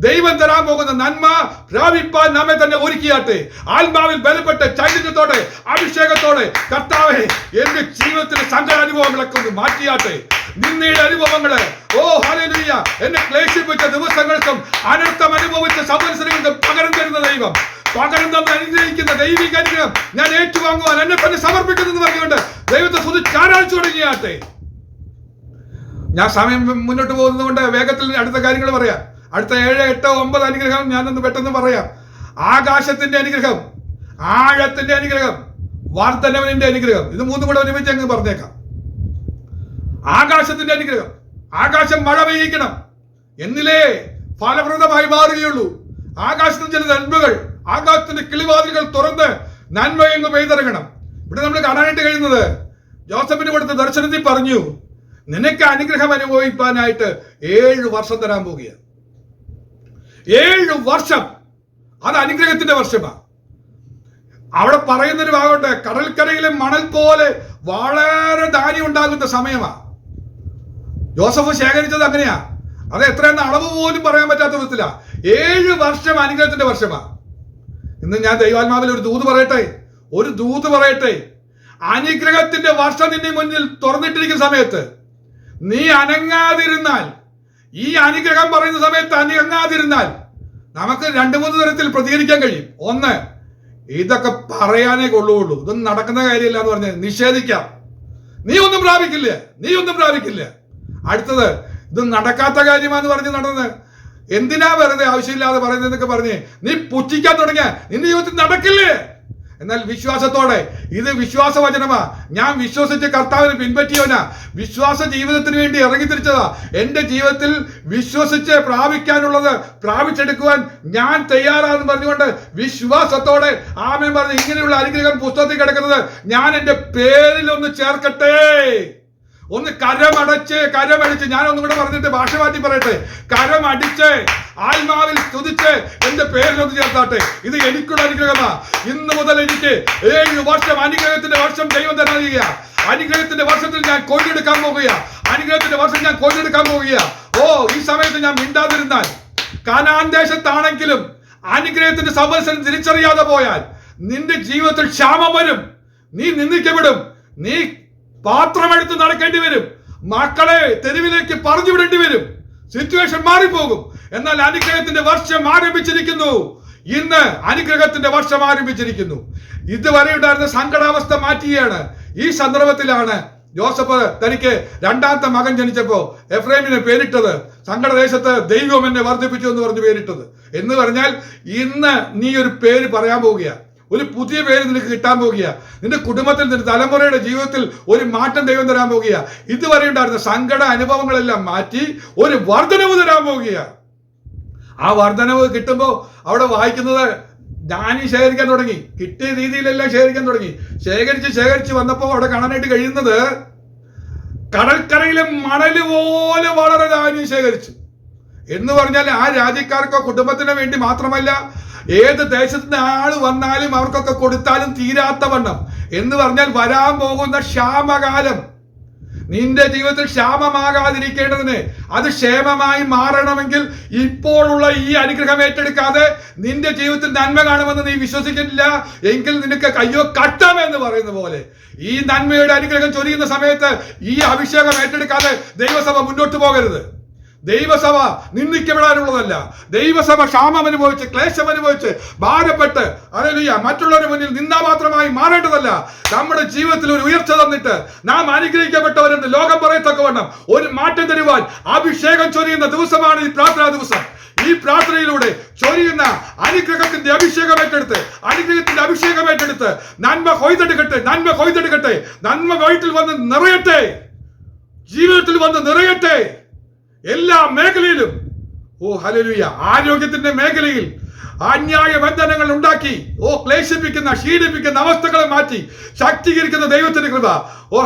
ദൈവം തരാൻ പോകുന്ന നന്മ പ്രാപിപ്പാൻ നമ്മെ തന്നെ ഒരുക്കിയാട്ടെ. ആത്മാവിൽ ബലപ്പെട്ട് ചൈതന്യത്തോടെ അഭിഷേകത്തോടെ കർത്താവേ, എന്റെ ജീവിതത്തിലെ സങ്കടാനുഭവങ്ങളൊക്കെ ഒന്ന് മാറ്റിയാട്ടെ. നിന്നയുടെ അനുഭവങ്ങള് ഹല്ലേലൂയ, എന്നെ ക്ലേശിപ്പിച്ച ദിവസങ്ങൾക്കും അനർത്ഥം അനുഭവിച്ച സംവത്സരങ്ങൾക്കും പകരം തരുന്ന ദൈവം, പകരം തന്ന് അനുഗ്രഹിക്കുന്ന ദൈവിക അനുഗ്രഹം ഞാൻ ഏറ്റുവാങ്ങുവാൻ എന്നെ തന്നെ സമർപ്പിക്കുന്നത് പറഞ്ഞുകൊണ്ട് ദൈവത്തെ സ്തുതിച്ച് ആരാധിച്ചു തുടങ്ങിയാട്ടെ. ഞാൻ സമയം മുന്നോട്ട് പോകുന്നത് കൊണ്ട് വേഗത്തിൽ അടുത്ത കാര്യങ്ങൾ പറയാം. അടുത്ത 7, 8, 9 അനുഗ്രഹം ഞാനൊന്ന് പെട്ടെന്ന് പറയാം. ആകാശത്തിന്റെ അനുഗ്രഹം, ആഴത്തിന്റെ അനുഗ്രഹം, വർദ്ധനവിന്റെ അനുഗ്രഹം, ഇത് മൂന്നും കൂടെ ഒരുമിച്ച് അങ്ങ് പറഞ്ഞേക്കാം. ആകാശത്തിന്റെ അനുഗ്രഹം, ആകാശം മഴ പെയ്യിക്കണം എന്നിലേ ഫലപ്രദമായി മാറുകയുള്ളൂ. ആകാശത്തിന് ചില നന്മകൾ, ആകാശത്തിന്റെ കിളിവാതിലുകൾ തുറന്ന് നന്മയെങ്ങ് പെയ്തിറങ്ങണം. ഇവിടെ നമ്മൾ കാണാനായിട്ട് കഴിയുന്നത്, ജോസഫിന് കൊടുത്ത ദർശനത്തിൽ പറഞ്ഞു, നിനക്ക് അനുഗ്രഹം അനുഭവിക്കാനായിട്ട് 7 വർഷം തരാൻ പോവുകയാണ്. 7 വർഷം, അത് അനുഗ്രഹത്തിന്റെ വർഷമാണ്. അവിടെ പറയുന്നൊരു ഭാഗമുണ്ട്, കടൽക്കരയിലെ മണൽ പോലെ വളരെ ധാന്യം ഉണ്ടാകുന്ന സമയമാണ്. ജോസഫ് ശേഖരിച്ചത് അങ്ങനെയാ. അത് എത്രയെന്ന അളവ് പോലും പറയാൻ പറ്റാത്ത വിധത്തിലാ. 7 വർഷം അനുഗ്രഹത്തിന്റെ വർഷമാണ്. ഇന്ന് ഞാൻ ദൈവാത്മാവിൽ ഒരു ദൂത് പറയട്ടെ. അനുഗ്രഹത്തിന്റെ വർഷം നിന്റെ മുന്നിൽ തുറന്നിട്ടിരിക്കുന്ന സമയത്ത് നീ അനങ്ങാതിരുന്നാൽ, ഈ അനുഗ്രഹം പറയുന്ന സമയത്ത് അനങ്ങാതിരുന്നാൽ നമുക്ക് 2-3 തരത്തിൽ പ്രതികരിക്കാൻ കഴിയും. ഒന്ന്, ഇതൊക്കെ പറയാനേ കൊള്ളുകയുള്ളൂ, ഇതൊന്നും നടക്കുന്ന കാര്യമില്ല എന്ന് പറഞ്ഞ് നിഷേധിക്കാം. നീ ഒന്നും പ്രാപിക്കില്ല. അടുത്തത്, ഇത് നടക്കാത്ത കാര്യമാണെന്ന് പറഞ്ഞ് നടന്ന് എന്തിനാ വെറുതെ ആവശ്യമില്ലാതെ പറയുന്നതെന്നൊക്കെ പറഞ്ഞ് നീ പുച്ഛിക്കാൻ തുടങ്ങിയ നിന്റെ ജീവിതത്തിൽ നടക്കില്ലേ? എന്നാൽ വിശ്വാസത്തോടെ, ഇത് വിശ്വാസവചനമാ, ഞാൻ വിശ്വസിച്ച് കർത്താവിനെ പിൻപറ്റിയവനാ, വിശ്വാസ ജീവിതത്തിന് വേണ്ടി ഇറങ്ങിത്തിരിച്ചതാ, എന്റെ ജീവിതത്തിൽ വിശ്വസിച്ച് പ്രാപിക്കാനുള്ളത് പ്രാപിച്ചെടുക്കുവാൻ ഞാൻ തയ്യാറാണെന്ന് പറഞ്ഞുകൊണ്ട് വിശ്വാസത്തോടെ ആമേൻ പറഞ്ഞ് ഇങ്ങനെയുള്ള അനുഗ്രഹം പുസ്തകത്തിൽ കിടക്കുന്നത് ഞാൻ എന്റെ പേരിൽ ഒന്ന് ചേർക്കട്ടെ. ഒന്ന് കരമടിച്ച് ഞാൻ ഒന്നും കൂടെ പറഞ്ഞിട്ട് ഭാഷ മാറ്റി പറയട്ടെ. കരമടിച്ച് ആത്മാവിൽ സ്തുതിച്ച് എന്റെ പേരിലൊന്ന് ചേർത്താട്ടെ. ഇത് എനിക്കുള്ള അനുഗ്രഹമാ. ഇന്ന് മുതൽ എനിക്ക് 7 വർഷം അനുഗ്രഹത്തിന്റെ വർഷം ദൈവം തരാൻ ചെയ്യുക. അനുഗ്രഹത്തിന്റെ വർഷത്തിൽ ഞാൻ കൊയ്തെടുക്കാൻ പോകുക. ഈ സമയത്ത് ഞാൻ മിണ്ടാതിരുന്നാൽ, കനാൻ ദേശത്താണെങ്കിലും അനുഗ്രഹത്തിന്റെ സംവത്സരം തിരിച്ചറിയാതെ പോയാൽ നിന്റെ ജീവിതത്തിൽ ക്ഷാമം വരും, നീ നിന്ദിക്കപ്പെടും, നീ പാത്രമെടുത്ത് നടക്കേണ്ടി വരും, മക്കളെ തെരുവിലേക്ക് പറഞ്ഞു വിടേണ്ടി വരും, സിറ്റുവേഷൻ മാറിപ്പോകും. എന്നാൽ അനുഗ്രഹത്തിന്റെ വർഷം ആരംഭിച്ചിരിക്കുന്നു. ഇന്ന് അനുഗ്രഹത്തിന്റെ വർഷം ആരംഭിച്ചിരിക്കുന്നു. ഇതുവരെ ഉണ്ടായിരുന്ന സങ്കടാവസ്ഥ മാറ്റുകയാണ്. ഈ സന്ദർഭത്തിലാണ് ജോസഫ് തനിക്ക് 2ാമത്തെ മകൻ ജനിച്ചപ്പോ എഫ്രൈമിനെ പേരിട്ടത്. സങ്കടദേശത്ത് ദൈവം എന്നെ വർദ്ധിപ്പിച്ചു എന്ന് പറഞ്ഞ് പേരിട്ടത്. എന്ന് പറഞ്ഞാൽ ഇന്ന് നീ ഒരു പേര് പറയാൻ പോവുക, ഒരു പുതിയ പേര് നിനക്ക് കിട്ടാൻ പോകുക. നിന്റെ കുടുംബത്തിൽ, നിന്റെ തലമുറയുടെ ജീവിതത്തിൽ ഒരു മാറ്റം ദൈവം തരാൻ പോകുക. ഇതുവരെ ഉണ്ടായിരുന്ന സങ്കട അനുഭവങ്ങളെല്ലാം മാറ്റി ഒരു വർധനവ് തരാൻ പോകുക. ആ വർധനവ് കിട്ടുമ്പോൾ അവിടെ വായിക്കുന്നത് ജ്ഞാനി ശേഖരിക്കാൻ തുടങ്ങി. കിട്ടിയ രീതിയിലെല്ലാം ശേഖരിക്കാൻ തുടങ്ങി. ശേഖരിച്ച് വന്നപ്പോൾ അവിടെ കാണാനായിട്ട് കഴിയുന്നത് കടൽക്കരയിലെ മണല് പോലെ വളരെ ധാന്യം ശേഖരിച്ചു. എന്ന് പറഞ്ഞാൽ ആ രാജ്യക്കാർക്കോ കുടുംബത്തിനു വേണ്ടി മാത്രമല്ല, ഏത് ദേശത്തിന് ആള് വന്നാലും അവർക്കൊക്കെ കൊടുത്താലും തീരാത്ത വണ്ണം. എന്ന് പറഞ്ഞാൽ വരാൻ പോകുന്ന ക്ഷാമകാലം നിന്റെ ജീവിതത്തിൽ ക്ഷാമമാകാതിരിക്കേണ്ടതിന്, അത് ക്ഷേമമായി മാറണമെങ്കിൽ ഇപ്പോഴുള്ള ഈ അനുഗ്രഹം ഏറ്റെടുക്കാതെ നിന്റെ ജീവിതത്തിൽ നന്മ കാണുമെന്ന് നീ വിശ്വസിക്കില്ല എങ്കിൽ നിനക്ക് അയ്യോ കട്ടമെന്ന് പറയുന്ന പോലെ ഈ നന്മയുടെ അനുഗ്രഹം ചൊരിയുന്ന സമയത്ത് ഈ അഭിഷേകം ഏറ്റെടുക്കാതെ ദൈവസഭ മുന്നോട്ട് പോകരുത്. ദൈവസഭ നിന്ദിക്കപ്പെടാനുള്ളതല്ല. ദൈവസഭ ക്ഷാമം അനുഭവിച്ച്, ക്ലേശം അനുഭവിച്ച്, ഭാരപ്പെട്ട് മറ്റുള്ളവരുടെ മുന്നിൽ നിന്ദാപാത്രമായി മാറേണ്ടതല്ല. നമ്മുടെ ജീവിതത്തിൽ ഒരു ഉയർച്ച തന്നിട്ട് നാം അനുഗ്രഹിക്കപ്പെട്ടവരെന്ന് ലോകം പറയത്തക്കവണ്ണം ഒരു മാറ്റം തരുവാൻ അഭിഷേകം ചൊരിയുന്ന ദിവസമാണ് ഈ പ്രാർത്ഥനാ ദിവസം. ഈ പ്രാർത്ഥനയിലൂടെ ചൊരിയുന്ന അനുഗ്രഹത്തിന്റെ അഭിഷേകം ഏറ്റെടുത്ത് നന്മ കൊയ്തെടുക്കട്ടെ. നന്മ വീട്ടിൽ വന്ന് നിറയട്ടെ, ജീവിതത്തിൽ വന്ന് നിറയട്ടെ. എല്ലാ മേഖലയിലും ഹല്ലേലൂയ. ആരോഗ്യത്തിന്റെ മേഖലയിൽ അന്യായ ബന്ധനങ്ങൾ ഉണ്ടാക്കി ക്ലേശിപ്പിക്കുന്ന, ക്ഷീണിപ്പിക്കുന്ന അവസ്ഥകളെ മാറ്റി ശക്തീകരിക്കുന്ന ദൈവത്തിന്റെ കൃപ.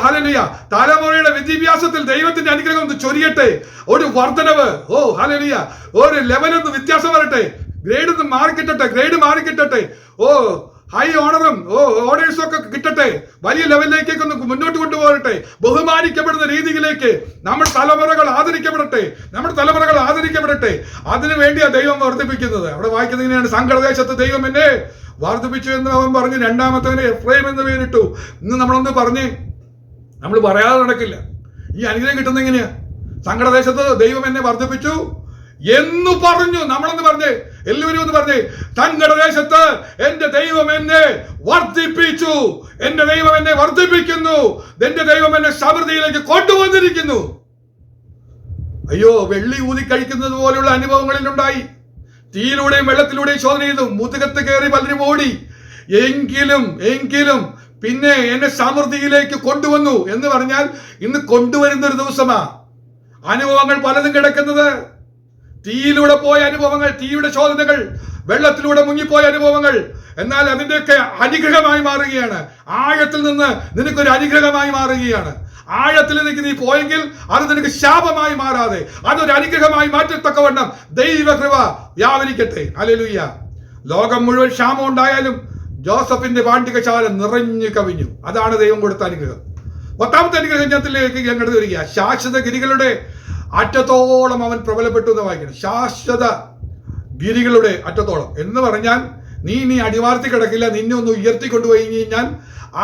ഹല്ലേലൂയ. തലമുറയുടെ വിദ്യാഭ്യാസത്തിൽ ദൈവത്തിന്റെ അനുഗ്രഹം ഒന്ന് ചൊരിയട്ടെ. ഒരു വർധനവ്, ഹല്ലേലൂയ. ഒരു ലെവലൊന്ന് വ്യത്യാസം വരട്ടെ. ഗ്രേഡ് മാറിക്കിട്ടട്ടെ. ഹൈ ഓണറും ഓർഡേഴ്സും ഒക്കെ കിട്ടട്ടെ. വലിയ ലെവലിലേക്കൊക്കെ ഒന്ന് മുന്നോട്ട് കൊണ്ടുപോകട്ടെ. ബഹുമാനിക്കപ്പെടുന്ന രീതിയിലേക്ക് നമ്മുടെ തലമുറകൾ ആദരിക്കപ്പെടട്ടെ. അതിനു വേണ്ടിയാ ദൈവം വർദ്ധിപ്പിക്കുന്നത്. അവിടെ വായിക്കുന്നത് ഇങ്ങനെയാണ്: സങ്കടദേശത്ത് ദൈവം എന്നെ വർദ്ധിപ്പിച്ചു എന്ന് അവൻ പറഞ്ഞു. 2ാമത്തവന് എഫ്രൈം എന്ന് പേരിട്ടു. ഇന്ന് നമ്മൾ പറയാതെ നടക്കില്ല. ഈ അനുഗ്രഹം കിട്ടുന്ന എങ്ങനെയാ? സങ്കടദേശത്ത് ദൈവം എന്നെ വർദ്ധിപ്പിച്ചു എന്ന് പറഞ്ഞു. നമ്മളൊന്ന് പറഞ്ഞേ, എല്ലാവരും ഒന്ന് പറഞ്ഞേ: സങ്കടദേശത്ത് എന്റെ ദൈവം എന്നെ വർദ്ധിപ്പിച്ചു, എന്റെ ദൈവം എന്നെ വർദ്ധിപ്പിക്കുന്നു, എന്റെ ദൈവം എന്നെ സമൃദ്ധിയിലേക്ക് കൊണ്ടുവന്നിരിക്കുന്നു. അയ്യോ, വെള്ളി ഊതി കഴിക്കുന്നത് പോലെയുള്ള അനുഭവങ്ങളിൽ ഉണ്ടായി. തീയിലൂടെയും വെള്ളത്തിലൂടെയും ശോധന ചെയ്തു, മുതുകത്ത് കയറി പലരും ഓടി. എങ്കിലും പിന്നെ എന്നെ സമൃദ്ധിയിലേക്ക് കൊണ്ടുവന്നു എന്ന് പറഞ്ഞാൽ ഇന്ന് കൊണ്ടുവരുന്ന ഒരു ദിവസമാ. അനുഭവങ്ങൾ പലതും കിടക്കുന്നത്, തീയിലൂടെ പോയ അനുഭവങ്ങൾ, തീയുടെ ശോധനകൾ, വെള്ളത്തിലൂടെ മുങ്ങിപ്പോയ അനുഭവങ്ങൾ. എന്നാൽ അതിന്റെയൊക്കെ അനുഗ്രഹമായി മാറുകയാണ്. ആഴത്തിൽ നിന്ന് നിനക്കൊരു അനുഗ്രഹമായി മാറുകയാണ്. ആഴത്തിലേക്ക് നീ പോയെങ്കിൽ അത് നിനക്ക് ശാപമായി മാറാതെ അതൊരു അനുഗ്രഹമായി മാറ്റത്തക്കവണ്ണം ദൈവകൃപ വ്യാപരിക്കട്ടെ. ഹല്ലേലൂയ. ലോകം മുഴുവൻ ക്ഷാമം ഉണ്ടായാലും ജോസഫിന്റെ പാണ്ഡികശാല നിറഞ്ഞു കവിഞ്ഞു. അതാണ് ദൈവം കൊടുത്ത അനുഗ്രഹം. 10ാമത്തെ അനുഗ്രഹത്തിലേക്ക് ഞാൻ കടന്നു വരിക. ശാശ്വത ഗിരികളുടെ അറ്റത്തോളം അവൻ പ്രബലപ്പെട്ടു എന്ന് വായിക്കണം. ശാശ്വത ഗിരികളുടെ അറ്റത്തോളം എന്ന് പറഞ്ഞാൽ നീ അടിവാർത്തി കിടക്കില്ല, നിന്നെ ഒന്ന് ഉയർത്തിക്കൊണ്ടുപോയി കഴിഞ്ഞാൽ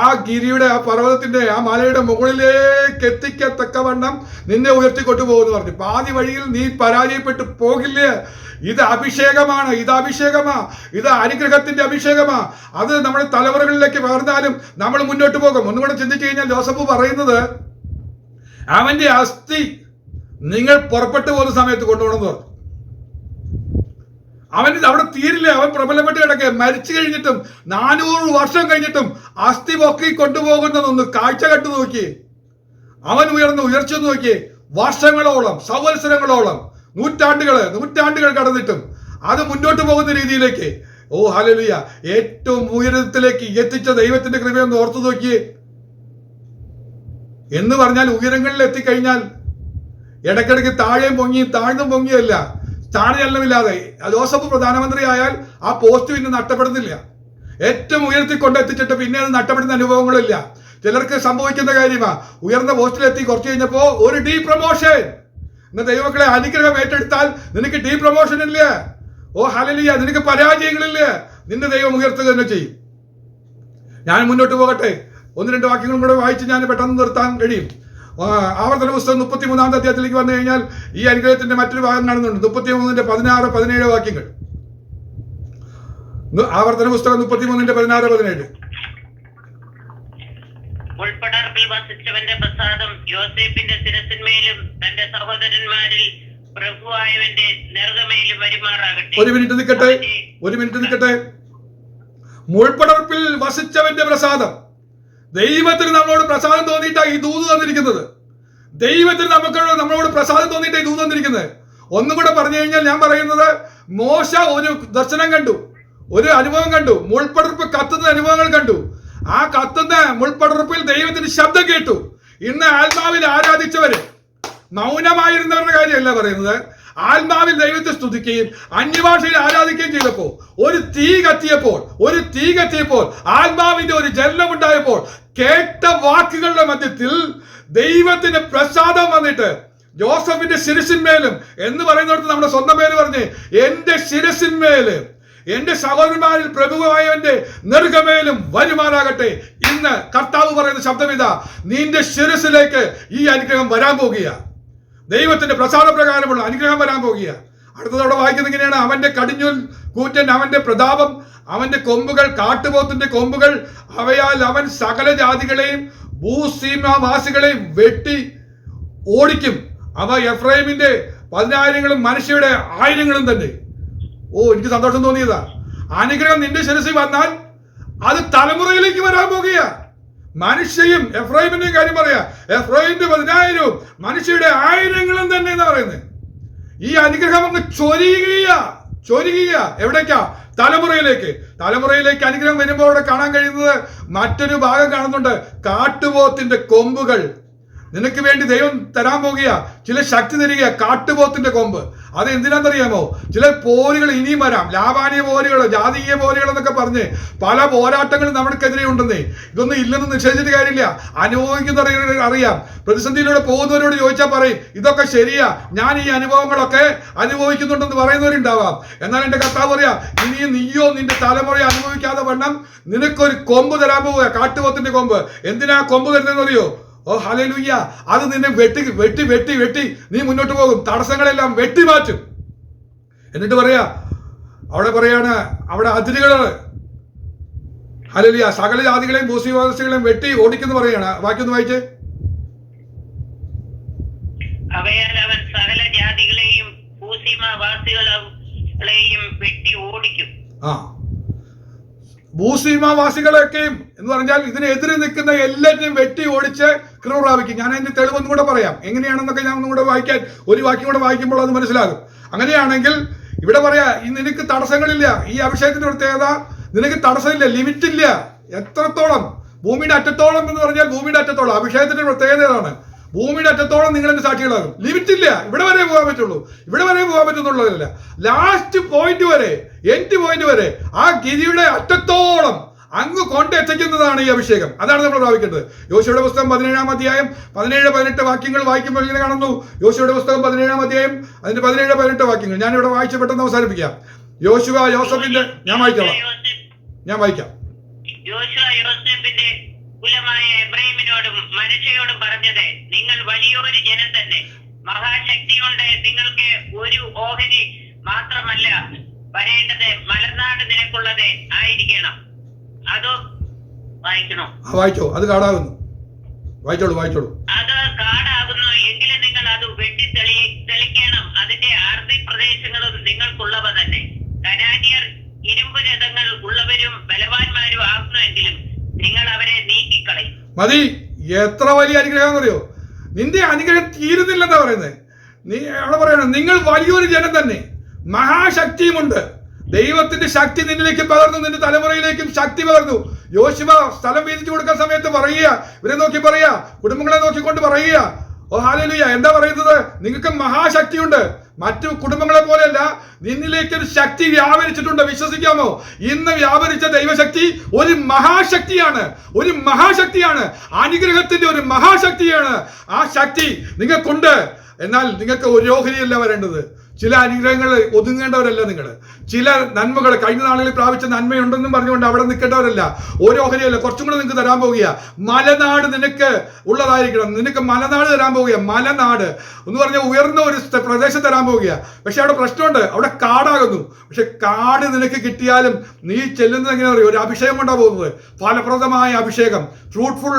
ആ ഗിരിയുടെ, ആ പർവ്വതത്തിന്റെ, ആ മലയുടെ മുകളിലേക്ക് എത്തിക്കത്തക്കവണ്ണം നിന്നെ ഉയർത്തിക്കൊണ്ടുപോകുമെന്ന് പറഞ്ഞു. പാതി വഴിയിൽ നീ പരാജയപ്പെട്ടു പോകില്ല. ഇത് അഭിഷേകമാണ്, ഇത് അനുഗ്രഹത്തിന്റെ അഭിഷേകമാ. അത് നമ്മുടെ തലമുറകളിലേക്ക് പകർന്നാലും നമ്മൾ മുന്നോട്ട് പോകും. ഒന്നും കൂടെ ചിന്തിച്ചു കഴിഞ്ഞാൽ ജോസഫ് പറയുന്നത്, അവന്റെ അസ്ഥി നിങ്ങൾ പുറപ്പെട്ടു പോകുന്ന സമയത്ത് കൊണ്ടുപോകണമെന്ന് പറഞ്ഞു. അവന് അവിടെ തീരില്ല, അവൻ പ്രബലപ്പെട്ട് കിടക്കുക. മരിച്ചു കഴിഞ്ഞിട്ടും 400 വർഷം കഴിഞ്ഞിട്ടും അസ്ഥി പൊക്കി കൊണ്ടുപോകുന്നതൊന്ന് കാഴ്ച കണ്ടു നോക്കി. അവൻ ഉയർച്ച നോക്കി. വർഷങ്ങളോളം, സംവത്സരങ്ങളോളം, നൂറ്റാണ്ടുകൾ കടന്നിട്ടും അത് മുന്നോട്ട് പോകുന്ന രീതിയിലേക്ക്, ഓ ഹല്ലേലൂയ, ഏറ്റവും ഉയരത്തിലേക്ക് എത്തിച്ച ദൈവത്തിന്റെ കൃപയൊന്ന് ഓർത്തു നോക്കിയേ. എന്ന് പറഞ്ഞാൽ ഉയരങ്ങളിൽ എത്തിക്കഴിഞ്ഞാൽ ഇടയ്ക്കിടയ്ക്ക് താഴ്ന്നും പൊങ്ങിയല്ല, സ്ഥാനചലനമില്ലാതെ. ജോസഫ് പ്രധാനമന്ത്രി ആയാൽ ആ പോസ്റ്റ് പിന്നെ നഷ്ടപ്പെടുന്നില്ല. ഏറ്റവും ഉയർത്തി കൊണ്ടെത്തിച്ചിട്ട് പിന്നെ അത് നഷ്ടപ്പെടുന്ന അനുഭവങ്ങളില്ല. ചിലർക്ക് സംഭവിക്കുന്ന കാര്യമാ, ഉയർന്ന പോസ്റ്റിലെത്തി കുറച്ച് കഴിഞ്ഞപ്പോ ഒരു ഡീ പ്രൊമോഷൻ. ഇന്ന് ദൈവമക്കളെ, അനുഗ്രഹം ഏറ്റെടുത്താൽ നിനക്ക് ഡീ പ്രൊമോഷൻ ഇല്ല. ഓ ഹല്ലേലൂയ, നിനക്ക് പരാജയങ്ങളില്ല. നിന്റെ ദൈവം ഉയർത്തുക തന്നെ ചെയ്യും. ഞാൻ മുന്നോട്ട് പോകട്ടെ. 1-2 വാക്യങ്ങളും കൂടെ വായിച്ച് ഞാൻ പെട്ടെന്ന് നിർത്താൻ കഴിയും. ആവർത്തന പുസ്തകം 33-ാമത്തെ അധ്യായത്തിലേക്ക് വന്നു കഴിഞ്ഞാൽ ഈ അനുഗ്രഹത്തിന്റെ മറ്റൊരു ഭാഗം കാണുന്നുണ്ട്. 33-16-17 വാക്യങ്ങൾ. ആവർത്തന പുസ്തകം 33-16-17. ഉൾപ്പടർപ്പിൽ വസിച്ചവന്റെ പ്രസാദം യോസേഫിന്റെ ശിരസിന്മേലും തന്റെ സഹോദരന്മാരിൽ പ്രഭുവായവന്റെ നെറുകമേലും വരുമാറാകട്ടെ. ഒരു മിനിറ്റ് നിൽക്കട്ടെ. മുൾപ്പടർപ്പിൽ വസിച്ചവന്റെ പ്രസാദം. ദൈവത്തിന് നമ്മളോട് പ്രസാദം തോന്നിയിട്ടാണ് ഈ ദൂത് തന്നിരിക്കുന്നത്. ദൈവത്തിന് നമ്മളോട് പ്രസാദം തോന്നിയിട്ടാണ് ഈ ദൂത് തന്നിരിക്കുന്നത്. ഒന്നും കൂടെ പറഞ്ഞു കഴിഞ്ഞാൽ ഞാൻ പറയുന്നത്, മോശ ഒരു ദർശനം കണ്ടു, ഒരു അനുഭവം കണ്ടു, മുൾപ്പടർപ്പ് കത്തുന്ന അനുഭവങ്ങൾ കണ്ടു. ആ കത്തുന്ന മുൾപ്പടർപ്പിൽ ദൈവത്തിന്റെ ശബ്ദം കേട്ടു. ഇന്ന് ആത്മാവിൽ ആരാധിച്ചവര്, മൗനമായിരുന്നവരുടെ കാര്യമല്ല പറയുന്നത്, ആത്മാവിൽ ദൈവത്തെ സ്തുതിക്കുകയും അന്യഭാഷയിൽ ആരാധിക്കുകയും ചെയ്തപ്പോൾ, ഒരു തീ കത്തിയപ്പോൾ ആത്മാവിന്റെ ഒരു ജലനമുണ്ടായപ്പോൾ കേട്ട വാക്കുകളുടെ മധ്യത്തിൽ ദൈവത്തിന്റെ പ്രസാദം വന്നിട്ട് ജോസഫിന്റെ ശിരസിന്മേലും എന്ന് പറയുന്നിടത്ത് നമ്മുടെ സ്വന്തം പേര് പറഞ്ഞ്, എന്റെ ശിരസിന്മേലും എന്റെ സഹോദരന്മാരിൽ പ്രഭുവായവന്റെ നെറുകമേലും വരുമാറാകട്ടെ. ഇന്ന് കർത്താവ് പറയുന്ന ശബ്ദം ഇതാ, നിന്റെ ശിരസിലേക്ക് ഈ അനുഗ്രഹം വരാൻ പോകുക. ദൈവത്തിന്റെ പ്രസാദ പ്രകാരമുള്ള അനുഗ്രഹം വരാൻ പോകുക. അടുത്തതോടെ വായിക്കുന്നത് ഇങ്ങനെയാണ്, അവന്റെ കടിഞ്ഞൂൽ കൂറ്റൻ, അവന്റെ പ്രതാപം, അവന്റെ കൊമ്പുകൾ കാട്ടുപോത്തിന്റെ കൊമ്പുകൾ, അവയാൽ അവൻ സകല ജാതികളെയും ഭൂസീമാവാസികളെയും വെട്ടി ഓടിക്കും. അവ എഫ്രൈമിന്റെ 10,000-ങ്ങളും മനുഷ്യരുടെ 1000-ങ്ങളും തന്നെ. ഓ, എനിക്ക് സന്തോഷം തോന്നിയതാ. അനുഗ്രഹം നിന്റെ ശിരസിൽ വന്നാൽ അത് തലമുറയിലേക്ക് വരാൻ പോകുക. മനുഷ്യയും എഫ്രൈമിന്റെയും കാര്യം പറയാ, എഫ്രൈമിന്റെ 10,000-വും മനുഷ്യരുടെ 1000-ങ്ങളും തന്നെ എന്ന് പറയുന്നത്. ഈ അനുഗ്രഹം അങ്ങ് ചൊരിയുക. എവിടേക്കാ? തലമുറയിലേക്ക് അനുഗ്രഹം വരുമ്പോൾ അവിടെ കാണാൻ കഴിയുന്നത് മറ്റൊരു ഭാഗം കാണുന്നുണ്ട്. കാട്ടുപോത്തിന്റെ കൊമ്പുകൾ നിനക്ക് വേണ്ടി ദൈവം തരാൻ പോകുക. ചില ശക്തി തരിക, കാട്ടുപോത്തിന്റെ കൊമ്പ്. അത് എന്തിനാണെന്നറിയാമോ? ചില പോരുകൾ ഇനിയും വരാം, ലാഭാനീയ പോരുകളോ ജാതീയ പോരുകളോ എന്നൊക്കെ പറഞ്ഞ് പല പോരാട്ടങ്ങളും നമുക്കെതിരെ ഉണ്ടെന്നേ. ഇതൊന്നും ഇല്ലെന്ന് നിഷേധിച്ചിട്ട് കാര്യമില്ല. അനുഭവിക്കുന്നവർ അറിയാം. പ്രതിസന്ധിയിലൂടെ പോകുന്നവരോട് ചോദിച്ചാൽ പറയും, ഇതൊക്കെ ശരിയാ, ഞാൻ ഈ അനുഭവങ്ങളൊക്കെ അനുഭവിക്കുന്നുണ്ടെന്ന് പറയുന്നവരുണ്ടാവാം. എന്നാൽ എന്റെ കർത്താവ് പറയാ, ഇനിയും നീയോ നിന്റെ തലമുറയെ അനുഭവിക്കാതെ വണ്ണം നിനക്കൊരു കൊമ്പ് തരാൻ പോവുക, കാട്ടുപോത്തിന്റെ കൊമ്പ്. എന്തിനാ കൊമ്പ് തരുന്നതെന്ന് അറിയോ? ഓ ഹല്ലേലൂയ, അത് നിന്നെ വെട്ടി നീ മുന്നോട്ട് പോകും. തടസ്സങ്ങളെല്ലാം വെട്ടി മാറ്റും. എന്നിട്ട് അവിടെ അതിരുകള്, ഹല്ലേലൂയ, സകല ജാതികളെയും ഭൂസിവാസികളെയും വെട്ടി ഓടിക്കുന്നു പറയാണ്. വാക്യൊന്ന് വായിച്ചേ. അവയാൽ അവൻ സകല ജാതികളെയും ഭൂസീമാവാസികളെയും വെട്ടി ഓടിക്കും. ഭൂസീമാവാസികളൊക്കെയും എന്ന് പറഞ്ഞാൽ ഇതിനെതിരെ നിൽക്കുന്ന എല്ലാറ്റിനും വെട്ടി ഓടിച്ച് കൃപ പ്രാപിക്കും. ഞാൻ അതിന്റെ തെളിവൊന്നും കൂടെ പറയാം, എങ്ങനെയാണെന്നൊക്കെ ഞാൻ ഒന്നും കൂടെ ഒരു വാക്യം കൂടെ വായിക്കുമ്പോൾ അത് മനസ്സിലാകും. അങ്ങനെയാണെങ്കിൽ ഇവിടെ പറയാ, നിനക്ക് തടസ്സങ്ങളില്ല. ഈ അഭിഷേകത്തിന്റെ പ്രത്യേകത, നിനക്ക് തടസ്സമില്ല, ലിമിറ്റ് ഇല്ല. എത്രത്തോളം? ഭൂമിയുടെ അറ്റത്തോളം എന്ന് പറഞ്ഞാൽ ഭൂമിയുടെ അറ്റത്തോളം. അഭിഷേകത്തിന്റെ പ്രത്യേകത ഏതാണ്? ഭൂമിയുടെ അറ്റത്തോളം നിങ്ങൾ എന്റെ സാക്ഷികളാകും. ലിമിറ്റ് ഇല്ല. ഇവിടെ വരെ പോകാൻ പറ്റുന്നുള്ളതല്ല, ലാസ്റ്റ് പോയിന്റ് വരെ, എൻഡ് പോയിന്റ് വരെ, ആ ഗിരിയുടെ അറ്റത്തോളം അങ്ങ് കൊണ്ടെത്തിക്കുന്നതാണ് ഈ അഭിഷേകം. അതാണ് നമ്മൾ പ്രാപിക്കേണ്ടത്. യോശുവയുടെ പുസ്തകം 17-ാം അധ്യായം 17-18 വാക്യങ്ങൾ വായിക്കുമ്പോൾ ഇങ്ങനെ കാണുന്നു. യോശുവയുടെ പുസ്തകം 17-ാം അധ്യായം അതിന്റെ 17-18 വാക്യങ്ങൾ ഞാനിവിടെ വായിച്ച് പെട്ടെന്ന് അവസാനിപ്പിക്കാം. യോശുവ യോസഫിന്റെ, ഞാൻ വായിച്ചോളാം. ഞാൻ വായിക്കാം. യോശുവ യോസേഫിന്റെ കുലമായ എബ്രഹീമിനോടും മനശ്ശെയോടും പറഞ്ഞത്, നിങ്ങൾ വലിയൊരു ജനം തന്നെ, മഹാശക്തി കൊണ്ട് നിങ്ങൾക്ക് ഒരു ഓഹരി മാത്രമല്ല വരേണ്ടത്, മലനാട് നിനക്കുള്ളത് ആയിരിക്കണം. അത് വായിക്കണോ? വായിച്ചോ. അത് കാടാകുന്നു. വായിച്ചോളൂ. അത് കാടാകുന്നു എങ്കിലും നിങ്ങൾ അത് തെളിക്കണം. അതിന്റെ അർദ്ധ പ്രദേശങ്ങളും നിങ്ങൾക്കുള്ളവ തന്നെ. കനാന്യർ ഇരുമ്പ് രഥങ്ങൾ ഉള്ളവരും ബലവാന്മാരും ആകുന്നുവെങ്കിലും നിങ്ങൾ അവരെ നീക്കിക്കളയും. മതി. എത്ര വലിയ അനുഗ്രഹം അറിയോ? നിന്റെ അനുഗ്രഹം തീരുന്നില്ലെന്നാ പറയുന്നത്. നീ അവിടെ പറയണം, നിങ്ങൾ വലിയൊരു ജനം തന്നെ, മഹാശക്തിയുമുണ്ട്. ദൈവത്തിന്റെ ശക്തി നിന്നിലേക്ക് പകർന്നു, നിന്റെ തലമുറയിലേക്കും ശക്തി പകർന്നു. യോശുവ സ്ഥലം വീതിച്ചു കൊടുക്കുന്ന സമയത്ത് പറയുക, ഇവരെ നോക്കി പറയുക, കുടുംബങ്ങളെ നോക്കിക്കൊണ്ട് പറയുക, ഓ ഹല്ലേലൂയ. എന്താ പറയുന്നത്? നിങ്ങൾക്ക് മഹാശക്തിയുണ്ട്. മറ്റു കുടുംബങ്ങളെ പോലെയല്ല, നിന്നിലേക്ക് ഒരു ശക്തി വ്യാപരിച്ചിട്ടുണ്ട്. വിശ്വസിക്കാമോ? ഇന്ന് വ്യാപരിച്ച ദൈവശക്തി ഒരു മഹാശക്തിയാണ്. അനുഗ്രഹത്തിന്റെ ഒരു മഹാശക്തിയാണ്. ആ ശക്തി നിങ്ങൾക്കുണ്ട്. എന്നാൽ നിങ്ങൾക്ക് ഒരു ഓഹരിയല്ല വരേണ്ടത്. ചില അനുഗ്രഹങ്ങൾ ഒതുങ്ങേണ്ടവരല്ല നിങ്ങൾ. ചില നന്മകൾ കഴിഞ്ഞ നാളുകളിൽ പ്രാപിച്ച നന്മയുണ്ടെന്നും പറഞ്ഞുകൊണ്ട് അവിടെ നിൽക്കേണ്ടവരല്ല. ഓരോ ഓഹരിയല്ല, കുറച്ചും കൂടെ നിങ്ങൾക്ക് തരാൻ പോകുക. മലനാട് നിനക്ക് ഉള്ളതായിരിക്കണം. നിനക്ക് മലനാട് തരാൻ പോകുക. മലനാട് എന്ന് പറഞ്ഞാൽ ഉയർന്ന ഒരു പ്രദേശം തരാൻ പോകുക. പക്ഷെ അവിടെ പ്രശ്നമുണ്ട്, അവിടെ കാടാകുന്നു. പക്ഷെ കാട് നിനക്ക് കിട്ടിയാലും നീ ചെല്ലുന്നത് എങ്ങനെയാ അറിയോ? ഒരു അഭിഷേകം കൊണ്ടാണ് പോകുന്നത്. ഫലപ്രദമായ അഭിഷേകം, ഫ്രൂട്ട്ഫുൾ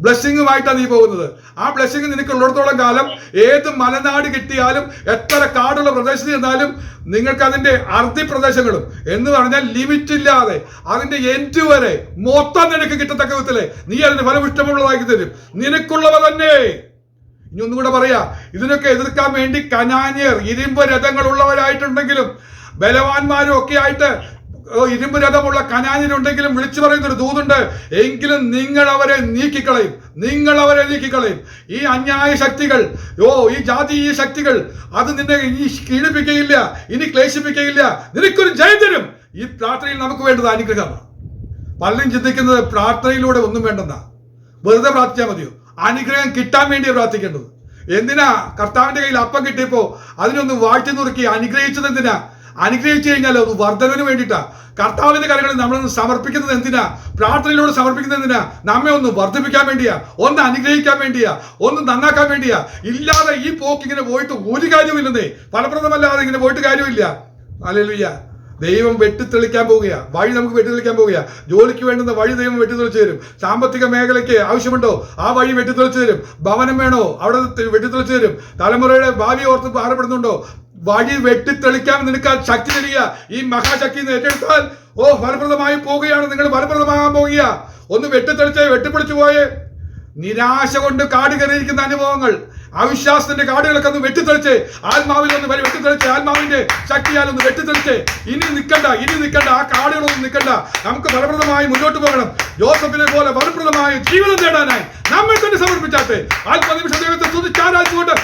ബ്ലെസ്സിങ്ങുമായിട്ടാണ് നീ പോകുന്നത്. ആ ബ്ലെസ്സിങ് നിനക്ക് ഉള്ളിടത്തോളം കാലം ഏത് മലനാട് കിട്ടിയാലും എത്ര കാടുള്ള പ്രദേശത്ത് ചെന്നാലും നിങ്ങൾക്ക് അതിന്റെ അർദ്ധ പ്രദേശങ്ങളും എന്ന് പറഞ്ഞാൽ ലിമിറ്റ് ഇല്ലാതെ അതിന്റെ എൻഡ് വരെ മൊത്തം നിനക്ക് കിട്ടത്തക്ക വിധത്തില് നീ അതിന് ഫലപുഷ്ടമുള്ളതാക്കി തരും. നിനക്കുള്ളവ തന്നെ. ഇനി ഒന്നുകൂടെ പറയാ, ഇതിനൊക്കെ എതിർക്കാൻ വേണ്ടി കനാന്യർ ഇരുമ്പ് രഥങ്ങൾ ഉള്ളവരായിട്ടുണ്ടെങ്കിലും ബലവാന്മാരും ഒക്കെ ആയിട്ട് ഇരുമ്പ് രഥമുള്ള കനാന്യരുണ്ടെങ്കിലും വിളിച്ചു പറയുന്നൊരു ദൂതുണ്ട്, എങ്കിലും നിങ്ങൾ അവരെ നീക്കിക്കളയും. ഈ അന്യായ ശക്തികൾ, ഈ ജാതീയ ശക്തികൾ അത് നിന്നെ ഇനി കീഴിപ്പിക്കുകയില്ല, ഇനി ക്ലേശിപ്പിക്കുകയില്ല. നിനക്കൊരു ജയം തരും. ഈ പ്രാർത്ഥനയിൽ നമുക്ക് വേണ്ടത് അനുഗ്രഹമാണ്. പലരും ചിന്തിക്കുന്നത് പ്രാർത്ഥനയിലൂടെ ഒന്നും വേണ്ടെന്നാ, വെറുതെ പ്രാർത്ഥിച്ചാൽ മതിയോ? അനുഗ്രഹം കിട്ടാൻ വേണ്ടിയാണ് പ്രാർത്ഥിക്കേണ്ടത്. എന്തിനാ കർത്താവിന്റെ കയ്യിൽ അപ്പം കിട്ടിയപ്പോ അതിനൊന്ന് വാഴ്ത്തി നുറുക്കി അനുഗ്രഹിച്ചത് എന്തിനാ? അനുഗ്രഹിച്ചു കഴിഞ്ഞാൽ അത് വർദ്ധനവിന് വേണ്ടിയിട്ടാ. കർത്താവിന്റെ കാര്യങ്ങളിൽ നമ്മളൊന്ന് സമർപ്പിക്കുന്നത് എന്തിനാ? പ്രാർത്ഥനയിലൂടെ സമർപ്പിക്കുന്നത് എന്തിനാ? നമ്മെ ഒന്ന് വർദ്ധിപ്പിക്കാൻ വേണ്ടിയാ, ഒന്ന് അനുഗ്രഹിക്കാൻ വേണ്ടിയാ, ഒന്ന് നന്നാക്കാൻ വേണ്ടിയാ. ഇല്ലാതെ ഈ പോക്ക് ഇങ്ങനെ പോയിട്ട് ഒരു കാര്യമില്ലെന്നേ. ഫലപ്രദമല്ലാതെ ഇങ്ങനെ പോയിട്ട് കാര്യമില്ല. ഹല്ലേലൂയ. ദൈവം വെട്ടിത്തെളിക്കാൻ പോവുക. വഴി നമുക്ക് വെട്ടിത്തെളിക്കാൻ പോവുക. ജോലിക്ക് വേണ്ടുന്ന വഴി ദൈവം വെട്ടിത്തെളിച്ചു തരും. സാമ്പത്തിക മേഖലയ്ക്ക് ആവശ്യമുണ്ടോ ആ വഴി വെട്ടിത്തെളിച്ചു തരും. ഭവനം വേണോ അവിടെ വെട്ടിത്തെളിച്ചു തരും. തലമുറയുടെ ഭാവി ഓർത്ത് ഭാരപ്പെടുന്നുണ്ടോ വഴി വെട്ടിത്തെളിക്കാൻ നിനക്ക് ശക്തി തരിക. ഈ മഹാശക്തി ഏറ്റെടുത്താൽ ഫലപ്രദമായി പോവുകയാണ്. നിങ്ങൾ ഫലപ്രദമാകാൻ പോവുക. ഒന്ന് വെട്ടിത്തെളിച്ച് വെട്ടിപ്പൊളിച്ചു പോയേ നിരാശ കൊണ്ട് കാട് കയറിയിരിക്കുന്ന അനുഭവങ്ങൾ, അവിശ്വാസത്തിന്റെ കാടുകളൊക്കെ ഒന്ന് വെട്ടിത്തെളിച്ച് ആത്മാവിൽ ഒന്ന് വെട്ടിത്തെളിച്ച് ആത്മാവിന്റെ ശക്തിയാൽ ഒന്ന് വെട്ടിത്തെളിച്ച് ഇനി നിൽക്കണ്ട. ആ കാടുകളൊന്നും നിൽക്കണ്ട. നമുക്ക് ഫലപ്രദമായി മുന്നോട്ട് പോകണം. ജോസഫിനെ പോലെ ഫലപ്രദമായ ജീവിതം നേടാനായി നമ്മെ തന്നെ സമർപ്പിച്ചാട്ടെ. ആത്മനിമിഷ ദൈവത്തെ സ്തുതിച്ച് ആരാധിച്ചുകൊണ്ട്